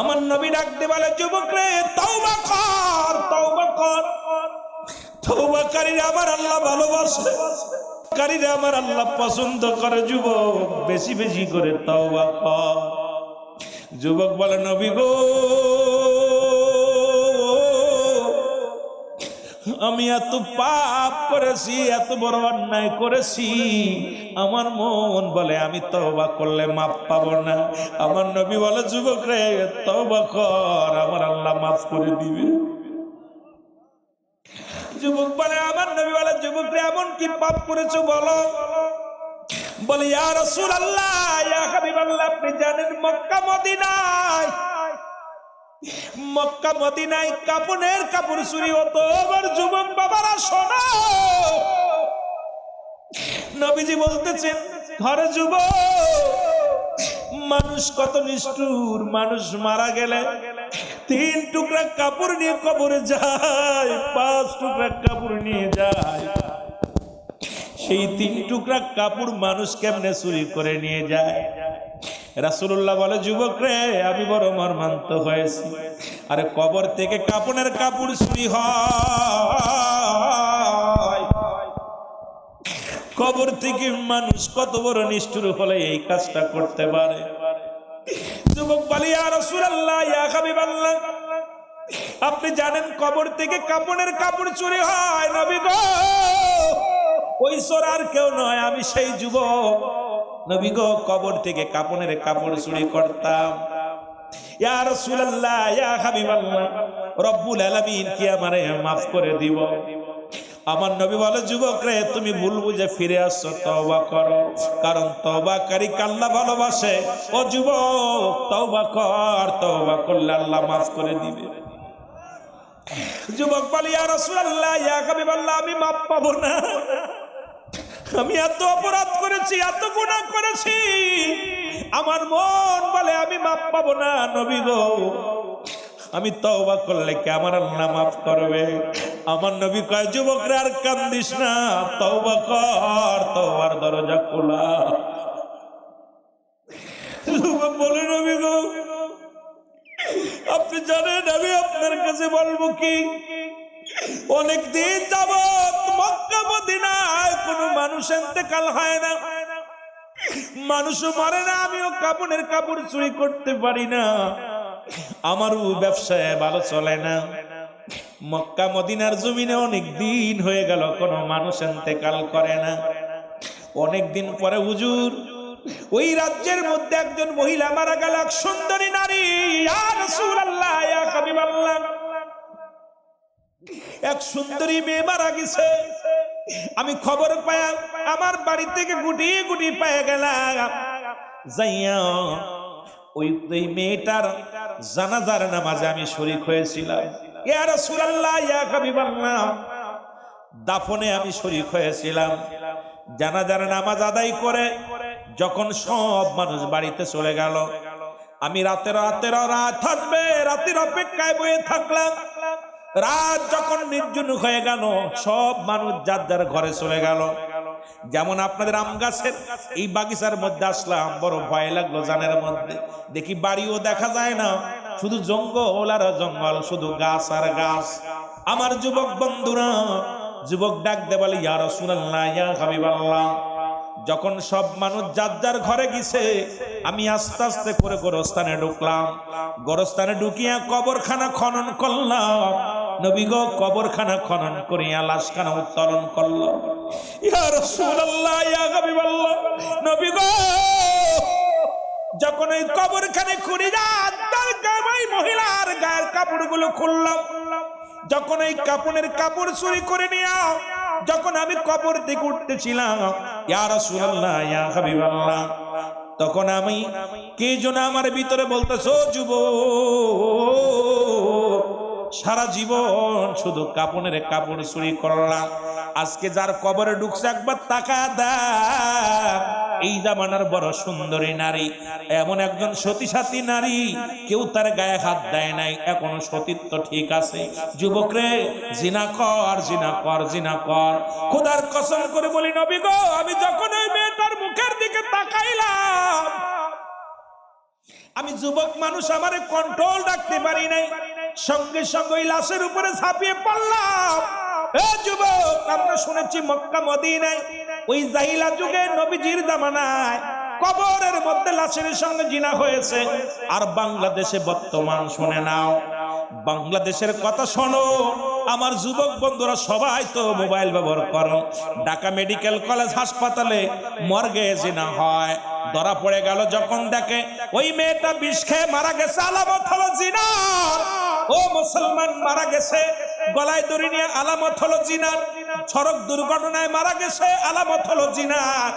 আমার নবী ডাক দিয়ে বলে যুবক রে তওবা কর, তওবা কর। তওবাকারীরা আমার আল্লাহ ভালোবাসে, কারীরা আমার আল্লাহ পছন্দ করে। যুবক বেশি বেশি করে তওবা কর। যুবক বলে নবী গো আমি এত পাপ করেছি, এত বড় অন্যায় করেছি, আমার মন বলে আমি তওবা করলে মাফ পাবো না। আমার নবী বলে যুবক রে তওবা কর, আমার আল্লাহ মাফ করে দিবে। যুবক বলে আমার নবী বলে যুবক রে এমন কি পাপ করেছো বলো? বলে ইয়া রাসূলুল্লাহ, ইয়া হাবিবাল্লাহ, আপনি জানেন মক্কা মদিনায়, মক্কা মদিনায় কাপড়ের কাপড় চুরি হতো। আমার যুবক বাবারা শোনো, নবীজি বলতেছেন ঘরে যুবক মানুষ কত নিষ্ঠুর, মানুষ মারা গেলে 3 টুকরা কাপড় নিয়ে কবরে যায়, 5 টুকরা কাপড় নিয়ে যায়। সেই 3 টুকরা কাপড় মানুষ কেমনে চুরি করে নিয়ে যায়? রাসূলুল্লাহ বলে যুবক রে আমি বড় মর্মান্ত হয়েছি। আরে কবর থেকে কাপড়ের কাপড় চুরি হয়, কবর থেকে মানুষ কত বড় নিষ্ঠুর হলে এই কাজটা করতে পারে? যুবক বলে ইয়া রাসূলুল্লাহ, ইয়া হাবিবাল্লাহ, আপনি জানেন কবর থেকে কাপড়ের কাপড় চুরি হয়। নবী গো ওই চোর আর কেউ নয়, আমি সেই যুবক। নবী গো কবর থেকে কাপড়ের কাপড় চুরি করতাম। ইয়া রাসূলুল্লাহ, ইয়া হাবিবাল্লাহ, রব্বুল আলামিন কি আমারে maaf করে দিব? আমার নবী বলে, যুবক রে, তুমি ভুল বুঝে ফিরে আসছো, তওবা করো, কারণ তওবাকারী আল্লাহ ভালোবাসে। ও যুবক, তওবা কর, তওবা করলে আল্লাহ মাফ করে দিবে। যুবক বলে, ইয়া রাসূলুল্লাহ, ইয়া হাবিবাল্লাহ, আমি মাফ পাবো না, আমি এত অপরাধ করেছি, এত গুনাহ করেছি, আমার মন বলে আমি মাফ পাবো না। নবী গো, আমি তওবা করলে কি আমার আল্লাহ মাফ করবে? আমার নবী কয়, যুবক রে, আর কান্দিস না, তওবা কর, তওবার দরজা খোলা। যুবক বলে, নবী গো, আপনি জানেন আমি আপনার কাছে বলবো কি? অনেকদিন যাবত মক্কা মদিনায় কোনো মানুষ ইন্তেকাল হয় না, মানুষও মরে না, আমিও কাপড়ের কাপড় চুরি করতে পারি না, আমারও ব্যবসায় ভালো চলে না। মক্কা মদিনার জমিনে অনেক দিন হয়ে গেল কোনো মানুষ ইন্তেকাল করে না। অনেকদিন পরে হুজুর, ওই রাজ্যের মধ্যে একজন মহিলা মারা গেল, এক সুন্দরী নারী। ইয়া রাসূলুল্লাহ, ইয়া হাবিবাল্লাহ, এক সুন্দরী মেয়ে মারা গেছে। আমি খবর পাই, আমার বাড়ি থেকে গুটি গুটি পেয়ে গেলাম, যাইয়া ওই মেয়েটার জানাজার নামাজে আমি শরীক হয়েছিলাম। ইয়া রাসূলুল্লাহ, ইয়া হাবিবাল্লাহ, দাফনে আমি শরীক হয়েছিলাম। জানাজার নামাজ আদায় করে যখন সব মানুষ বাড়িতে চলে গেল, আমি রাত আসবে, রাতের অপেক্ষায় বসে থাকলাম। রাত যখন নির্জন হয়ে গেল, সব মানুষ যার যার ঘরে চলে গেল। যেমন আপনাদের আম গাছের এই বাগিচার মধ্যে আসলাম, বড় ভয় লাগলো। জানের মধ্যে দেখি বাড়িও দেখা যায় না, শুধু জঙ্গল আর জঙ্গল, শুধু গাছ আর গাছ। আমার যুবক বন্ধুরা, যুবক ডাক দে বলে, ইয়া রাসূলুল্লাহ, ইয়া হাবিবাল্লাহ, যখন সব মানুষ যার যার ঘরে গেছে, আমি আস্তে আস্তে করে গোরস্থানে ঢুকলাম। গোরস্থানে ঢুকিয়া কবরখানা খনন করলাম। নবী গো, কবরখানা খনন করিয়া লাশখানা উত্তোলন করলাম। ইয়া রাসূলুল্লাহ, ইয়া হাবিবাল্লাহ, নবী গো, যখন এই কবরখানে খুঁড়িয়া ওই মহিলার গায়ের কাপড়গুলো খুললাম, যখন এই কাপড়ের কাপড় চুরি করে নিয়া যখন আমি কবর থেকে উঠতেছিলাম, ইয়া রাসূলুল্লাহ, ইয়া হাবিবাল্লাহ, তখন আমি কে যেন আমার ভিতরে বলতেছো, যুবক, সারা জীবন শুধু কাপড়ের কাপড় চুরি করলাম, আজকে যার কবরে ঢুকছে একবার তাকা দেখ। এই জামানার বড় সুন্দরী নারী, এমন একজন সতী সাথী নারী, কেউ তার গায়ে হাত দেয় নাই, এখনো সতীত্ব ঠিক আছে। যুবক রে, জিনা কর, জিনা কর, জিনা কর। খোদার কসম করে বলি নবী গো, আমি যখন ওই মেয়েটার মুখের দিকে তাকাইলাম, আমি যুবক মানুষ, আমারে কন্ট্রোল রাখতে পারি নাই, সঙ্গে সঙ্গে ওই লাশের উপরে ঝাঁপিয়ে পড়লাম। এ যুবক, আমরা শুনেছি মক্কা মদিনায় ওই জাহিলা যুগে নবীজির জামানায় কবরের মধ্যে লাশের সঙ্গে জিনা হয়েছে। আর বাংলাদেশে বর্তমান শুনে নাও, বাংলাদেশের কথা শোনো। আমার যুবক বন্ধুরা সবাই তো মোবাইল ব্যবহার করো। ঢাকা মেডিকেল কলেজ হাসপাতালে মর্গে জিনা হয়, ধরা পড়ে গেল। যখন দেখে ওই মেয়েটা বিষ খেয়ে মারা গেছে, আলামত হলো জিনার। ও মুসলমান, মারা গেছে গলায় দড়ি নিয়ে, আলামত হলো জিনার। সড়ক দুর্ঘটনায় মারা গেছে, আলামত হলো জিনার।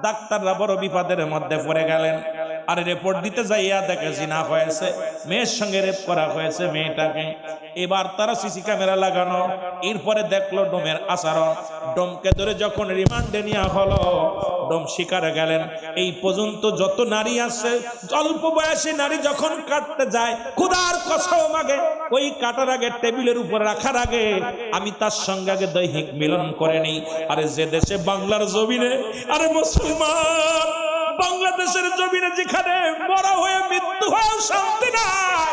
ডাক্তাররা বড় বিপদের মধ্যে পড়ে গেলেন। আর রিপোর্ট দিতে যাইয়া দেখে জিনা হয়েছে, মেয়ের সঙ্গে রেপ করা হয়েছে মেয়েটাকে। এবার তারা সিসি ক্যামেরা লাগানো, এরপরে দেখলো ডোমের আচরণ। ডোমকে ধরে যখন রিমান্ডে নেওয়া হলো, ডোম শিকারে গেলেন। এই পর্যন্ত যত নারী আছে, অল্প বয়সী নারী যখন কাটতে যায়, খোদার কসম, আগে ওই কাটার আগে, টেবিলের উপর রাখার আগে আমি তার সঙ্গে আগে দৈহিক মিলন করে নিই। আরে যে দেশে বাংলার জমিনে, আরে মুসলমান, বাংলাদেশের জমিনে যেখানে মরা হয়ে মৃত্যু হয়ে শান্তি নাই,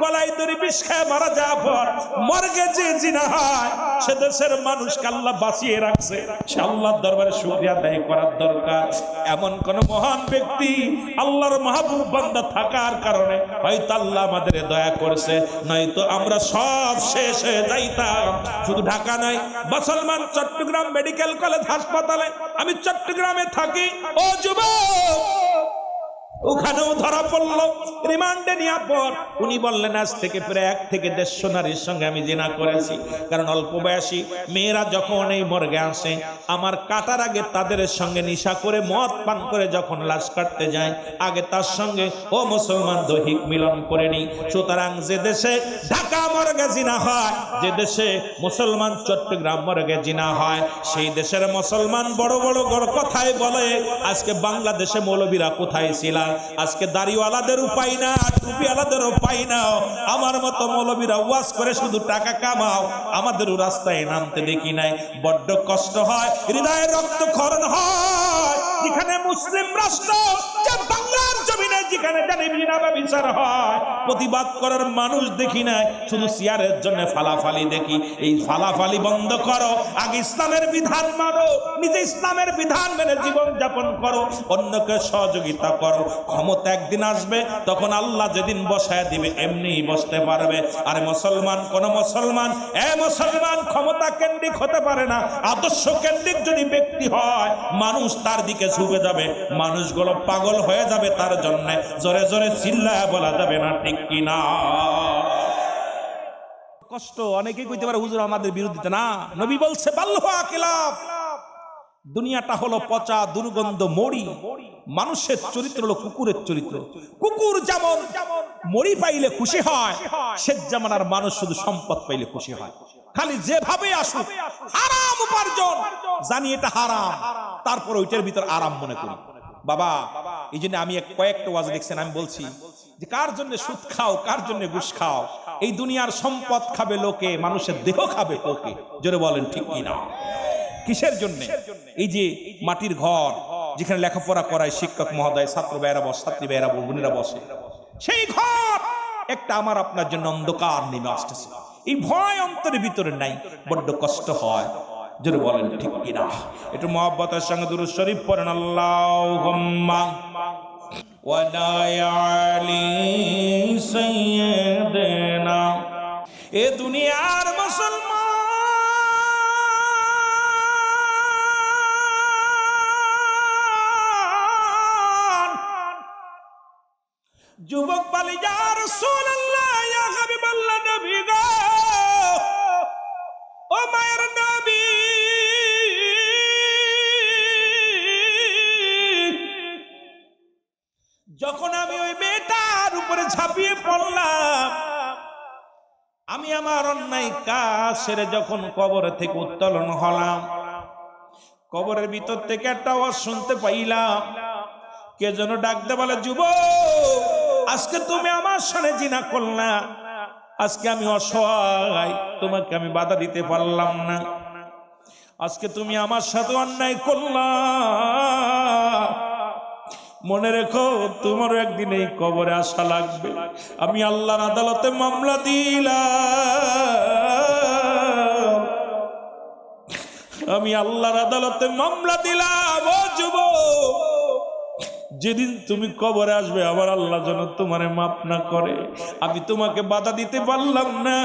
গলায় দড়ি বিষ খেয়ে মারা যাওয়ার পর মর্গে যে জিনা হয়, সে দেশের মানুষকে আল্লাহ বাঁচিয়ে রাখছে। সে আল্লাহর দরবারে শুকরিয়া আদায় করার দরকার। এমন কোন মহান ব্যক্তি, আল্লাহর মাহবুব বান্দা থাকার কারণে হয়তো আল্লাহ আমাদের দয়া করছে, নয়তো আমরা সব শেষ হয়ে যাইতাম। শুধু ঢাকা নয়, মুসলমান চট্টগ্রাম মেডিকেল কলেজ হাসপাতালে, আমি চট্টগ্রামে থাকি। ও যুবক, ওখানেও ধরা পড়লো, রিমান্ডে নেওয়ার পর উনি বললেন আজ থেকে প্রায় 1 থেকে 150 নারীর সঙ্গে আমি জিনা করেছি। কারণ অল্প বয়সী মেয়েরা যখন এই মর্গে আসে, আমার কাটার আগে তাদের সঙ্গে নিশা করে মদ পান করে যখন লাশ কাটতে যায়, আগে তার সঙ্গে ও মুসলমান দৈহিক মিলন করে নি। সুতরাং যে দেশে ঢাকা মর্গে জিনা হয়, যে দেশে মুসলমান চট্টগ্রাম মর্গে জিনা হয়, সেই দেশের মুসলমান বড় বড় কথাই বলে আজকে বাংলাদেশে মৌলবীরা কোথায় ছিল? আজকে দাড়িওয়ালাদের উপায় না, টুপিওয়ালাদের উপায় না, আমার মতো মৌলবীরা ওয়াজ করে শুধু টাকা কামাও, আমাদেরও রাস্তায় নামতে দেখি নাই। বড্ড কষ্ট হয়, হৃদয়ে রক্তক্ষরণ হয়। যেখানে মুসলিম রাষ্ট্র, যে বাংলার জমিনে যেখানে বিচার হয়, প্রতিবাদ করার মানুষ দেখি নাই, শুধু চেয়ারের জন্য ফালাফালি দেখি। এই ফালাফালি বন্ধ করো, আগে ইসলামের বিধান মানো, নিজে ইসলামের বিধান মেনে জীবন যাপন করো, অন্যকে সহযোগিতা করো। ক্ষমতা একদিন আসবে, তখন আল্লাহ যেদিন বসায় দিবে এমনি বসতে পারবে। আর মুসলমান, কোন মুসলমান মুসলমান ক্ষমতা কেন্দ্রিক হতে পারে না। আদর্শ কেন্দ্রিক যদি ব্যক্তি হয়, মানুষ তার দিকে ঝুঁকে যাবে, মানুষগুলো পাগল হয়ে যাবে তার জন্য। জোরে জোরে চিল্লায় বলা যাবে না, ঠিক কিনা? কষ্ট অনেকেই কইতে পারে হুজুর আমাদের বিরোধিতা না, নবী বলছে বাল্লুহা খিলাফ। দুনিয়াটা হলো পচা দুর্গন্ধ মরি, মানুষের চরিত্র হলো কুকুরের চরিত্র। কুকুর যেমন মরি পাইলে খুশি হয়, শেখ জামানার মানুষ শুধু সম্পদ পাইলে খুশি হয়। খালি যেভাবে আসুক, হারাম উপার্জন জানি এটা হারাম, তারপর ওইটার ভিতর আরাম মনে করি। বাবা, এই জন্য আমি কয়েকটা ওয়াজ দেখছেন, আমি বলছি যে কার জন্য সুদ খাও, কার জন্য ঘুষ খাও? এই দুনিয়ার সম্পদ খাবে লোকে, মানুষের দেহ খাবে পোকে। জোরে বলেন ঠিক কিনা? কিসের জন্য? এই যে মাটির ঘর যেখানে লেখাপড়া করায় শিক্ষক মহোদয়, ছাত্র ভাইয়েরা বসে, ছাত্রী ভাইয়েরা বোনেরা বসে, সেই ঘর একটা আমার আপনার জন্য অন্ধকার নেমে আসতেছে। এই ভয় অন্তরের ভিতরে নাই, বড্ড কষ্ট হয়। জোরে বলেন ঠিক কিনা? একটু মহব্বতের সঙ্গে দুরূদ শরীফ পড়েন, আল্লাহুম্মা ওয়া আলি সাইয়্যিদিনা। এ দুনিয়ার মুসলমান, যুবক বলে ইয়া রাসূলুল্লাহ, ইয়া হাবিবাল্লাহ, নবী গো, ও মায়ের নবী, যখন আমি ওই মেয়েটার উপরে ঝাঁপিয়ে পড়লাম, আমি আমার অন্যায় কাজ সেরে যখন কবর থেকে উত্তোলন হলাম, কবরের ভিতর থেকে একটা আওয়াজ শুনতে পাইলাম, কে যেন ডাকতে বলে, যুবক, আজকে তুমি আমার সাথে জিনা করলা, আজকে আমি অসহায়, তোমাকে আমি বাধা দিতে পারলাম না, আজকে তুমি আমার সাথে অন্যায় করলা, মনে রেখো তোমারও একদিন এই কবরে আসা লাগবে। আমি আল্লাহর আদালতে মামলা দিলাম, আমি আল্লাহর আদালতে মামলা দিলাম। ও যুবক, যেদিন তুমি কবরে আসবে, আবার আল্লাহ যেন তোমারে মাফ না করে। আমি তোমাকে বাধা দিতে পারলাম না,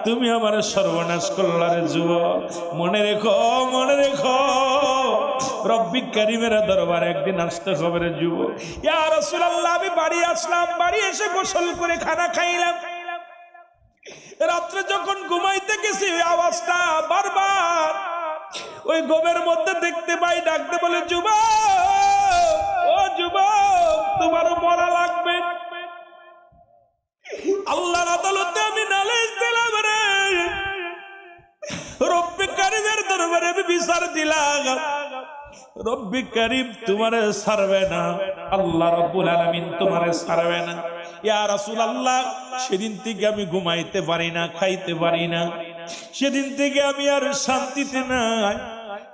তুমি আমার সর্বনাশ করলা রে যুবক। মনে রেখো, মনে রেখো, রব্বিক কারীমের দরবারে একদিন আসতে হবে রে যুবক। ইয়া রাসূলুল্লাহ, আমি বাড়ি আসলাম, বাড়ি এসে গোসল করে খানা খাইলাম। রাত্রে যখন ঘুমাইতে গেছি, আওয়াজটা বারবার ওই ঘুমের মধ্যে দেখতে পাই, ডাকতে বলে, যুবক, ও যুবক, তোমারও মরা লাগবে। আল্লাহর আদালতে আমি নালিশ দিলাম রে, রব্বিক কারীমের দরবারে আমি বিচার দিলাম, রব্বিক কারীম তোমারে ছাড়বে না, আল্লাহ রব্বুল আলামিন তোমারে ছাড়বে না। ইয়া রাসূলুল্লাহ, সেদিন থেকে আমি ঘুমাইতে পারি না, খাইতে পারি না, সেদিন থেকে আমি আর শান্তিতে নাই।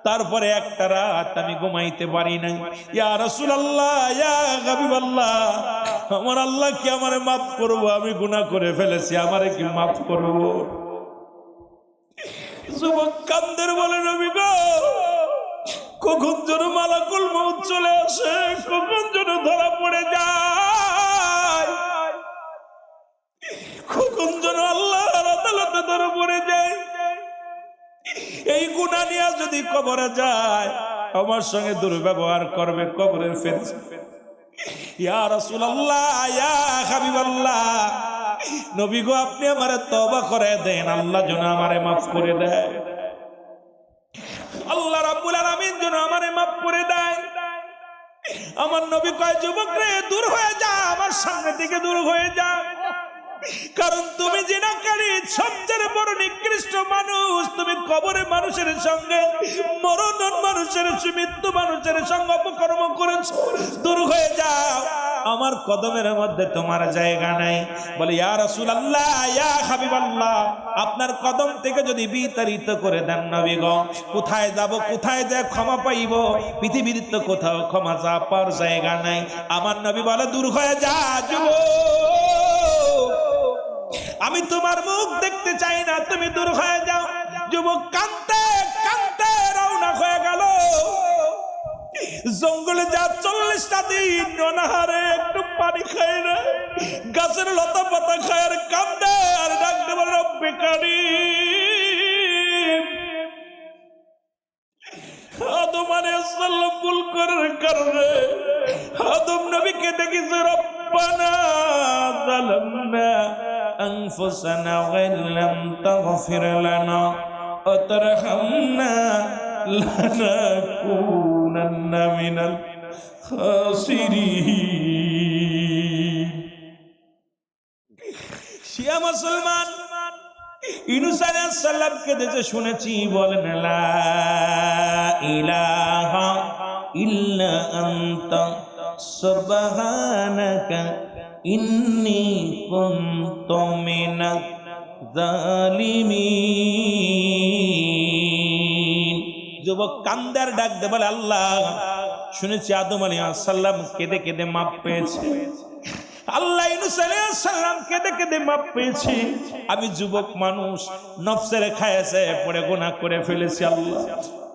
তারপরে একটা রাত আমি ঘুমাইতে পারি না। ইয়া রাসূলুল্লাহ, ইয়া হাবিবাল্লাহ, আমার আল্লাহ কি আমারে মাফ করবো? আমি গুনাহ করে ফেলেছি, আমারে কি মাফ করবো? যুবক কান্দের বলে, নবী গো, কখন যেন মালাকুল মউত চলে আসে, কখন যেন ধরা পড়ে যায়, কখন যেন আল্লাহর আদালতে ধরা পড়ে যায়। এই গুনাহ নিয়ে যদি কবরে যায়, আমার সঙ্গে দুর্ব্যবহার করবে কবরের ফেরেশতা। ইয়া রাসূলুল্লাহ, ইয়া হাবিবাল্লাহ, নবী গো আপনি আমারে তওবা করে দেন, আল্লাহ যেন আমারে মাফ করে দেয়, আল্লাহ রাব্বুল আলামিন যেন আমারে মাফ করে দেয়। আমার নবী কয়, যুবক রে দূর হয়ে যা, আমার সামনে থেকে দূর হয়ে যা, কারণ তুমি জিনাকারী, সবচেয়ে বড় নিকৃষ্ট মানুষ। তুমি কবরে মানুষের সঙ্গে, মরণ মানুষের, মৃত্যু মানুষের সঙ্গে অপকর্ম করেছো, দূর হয়ে যাও, আমার কদমের মধ্যে তোমার জায়গা নাই। বলে ইয়া রাসূলুল্লাহ, ইয়া হাবিবাল্লাহ, আপনার কদম থেকে যদি বিতাড়িত করে দেন নবী গো, কোথায় যাব, কোথায় যায় ক্ষমা পাইব? পৃথিবীর তো কোথাও ক্ষমা চাপার জায়গা নাই। আমার নবী বলে দূর হয়ে যা যুবক, আমি তোমার মুখ দেখতে চাই না, তুমি দূর হয়ে যাও। যুবক কাঁদতে কাঁদতে রওনা হয়ে গেল জঙ্গলে। যা 40টা দিন অনাহারে, একটু পানি খায় না, গাছের লতা পাতা খায় আর কাঁদে আর ডাকতে বলে রব্বে কারীম। আদম আলাইহিস সালাম ভুল করার কারণে আদম নবীকে দেখিছে, রব্বানা যালামনা আনফুসানা ওয়া ইল্লাম তাগফির লানা ওয়া তারহামনা লানাকুনান্না মিনাল খাসিরিন। শিয়া মুসলমান ইউনূস আলাইহিস সালামকে দেখে শুনেছি বলেন লা ইলাহা ইল্লা আনতা সুবহানাকা ইন্নী কুনতু মিনাজ জালিমিন। যুবক কান্দার ডাক দে বলে আল্লাহ, শুনেছি আদম আলাইহিস সালাম কেঁদে কেঁদে মাপ পেয়েছে, আল্লাহ ইউনূস আলাইহিস সালাম কেঁদে কেঁদে মাপ পেয়েছি, আমি যুবক মানুষ, নফসের খায়েছে পড়ে গুনাহ করে ফেলেছি, আল্লাহ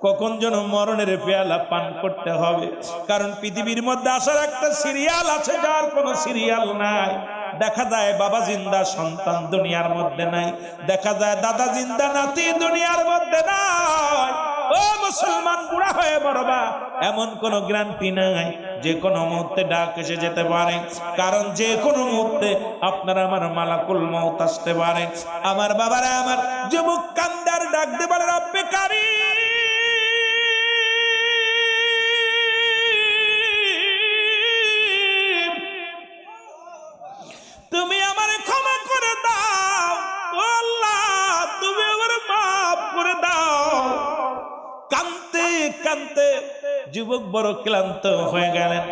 কখন যেন মরণের পেয়ালা পান করতে হবে, কারণ পৃথিবীর মধ্যে আসার একটা সিরিয়াল আছে, যার কোনো সিরিয়াল নাই। দেখা যায় বাবা জিন্দা, সন্তান দুনিয়ার মধ্যে নাই, দেখা যায় দাদা জিন্দা, নাতি দুনিয়ার মধ্যে নাই। ও মুসলমান, বুড়া হয়ে মরবা এমন কোন গ্যারান্টি নাই, যে কোনো মুহূর্তে ডাক এসে যেতে পারে, কারণ যে কোনো মুহূর্তে আপনার আমার মালাকুল মউত আসতে পারে। আমার বাবারা, আমার যুবক কান্দার ডাক দে বলে রব্বে কারীম, তুমি আমারে ক্ষমা করে দাও, আল্লাহ তুমি আমারে মাফ করে দাও। কাঁদতে কাঁদতে যুবক বড় ক্লান্ত হয়ে গেলেন।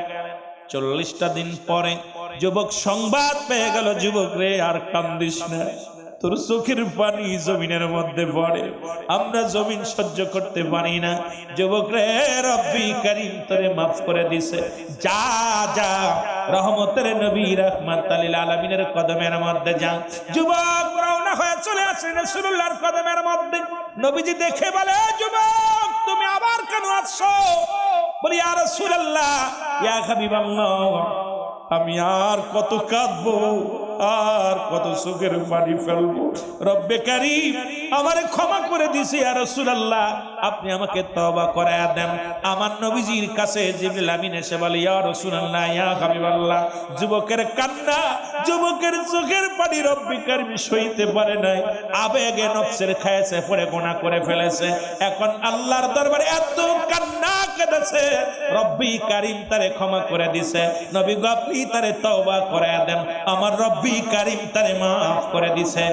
40টা দিন পরে যুবক সংবাদ পেয়ে গেল, যুবক রে আর কান্দিস না, তোর চোখের পানি জমিনের মধ্যে পড়ে, আমরা জমিন সহ্য করতে পারি না। যুবক রে রব্বি কারীম তোরে মাফ করে দিছে, যা যা রহমতের নবী রাহমাতাল লিল আলামিনের কদমের মধ্যে যা। যুবক রওনা হয়ে চলে আসেন রাসূলুল্লাহর কদমের মধ্যে। নবীজি দেখে বলে, যুবক তুমি আবার কেন আসছো? বলি ইয়া রাসূলুল্লাহ, ইয়া হাবিবাল্লাহ, আমি আর কত কাঁদবো, আর কত চোখের পানি ফেলবো, রব্বে কারীম আমারে ক্ষমা করে দিছে, ইয়া রাসূলুল্লাহ আপনি আমাকে তওবা করায়া দেন। আমার নবীজির কাছে জিবরিল আমিন এসে বলে, ইয়া রাসূলুল্লাহ, ইয়া হাবিবাল্লাহ, যুবকের কান্না, যুবকের চোখের পানি রব্বে কারীম সইতে পারে নাই, আবেগে নফসের খায়েছে পড়ে গুনাহ করে ফেলেছে। এখন আল্লাহর দরবারে এত কান্না কেঁদেছে, রব্বি কারীম তারে ক্ষমা করে দিছে। নবী গো আপনি তারে তওবা করায়া দেন, আমার রব্বি কারীম তারে মাফ করে দিছে।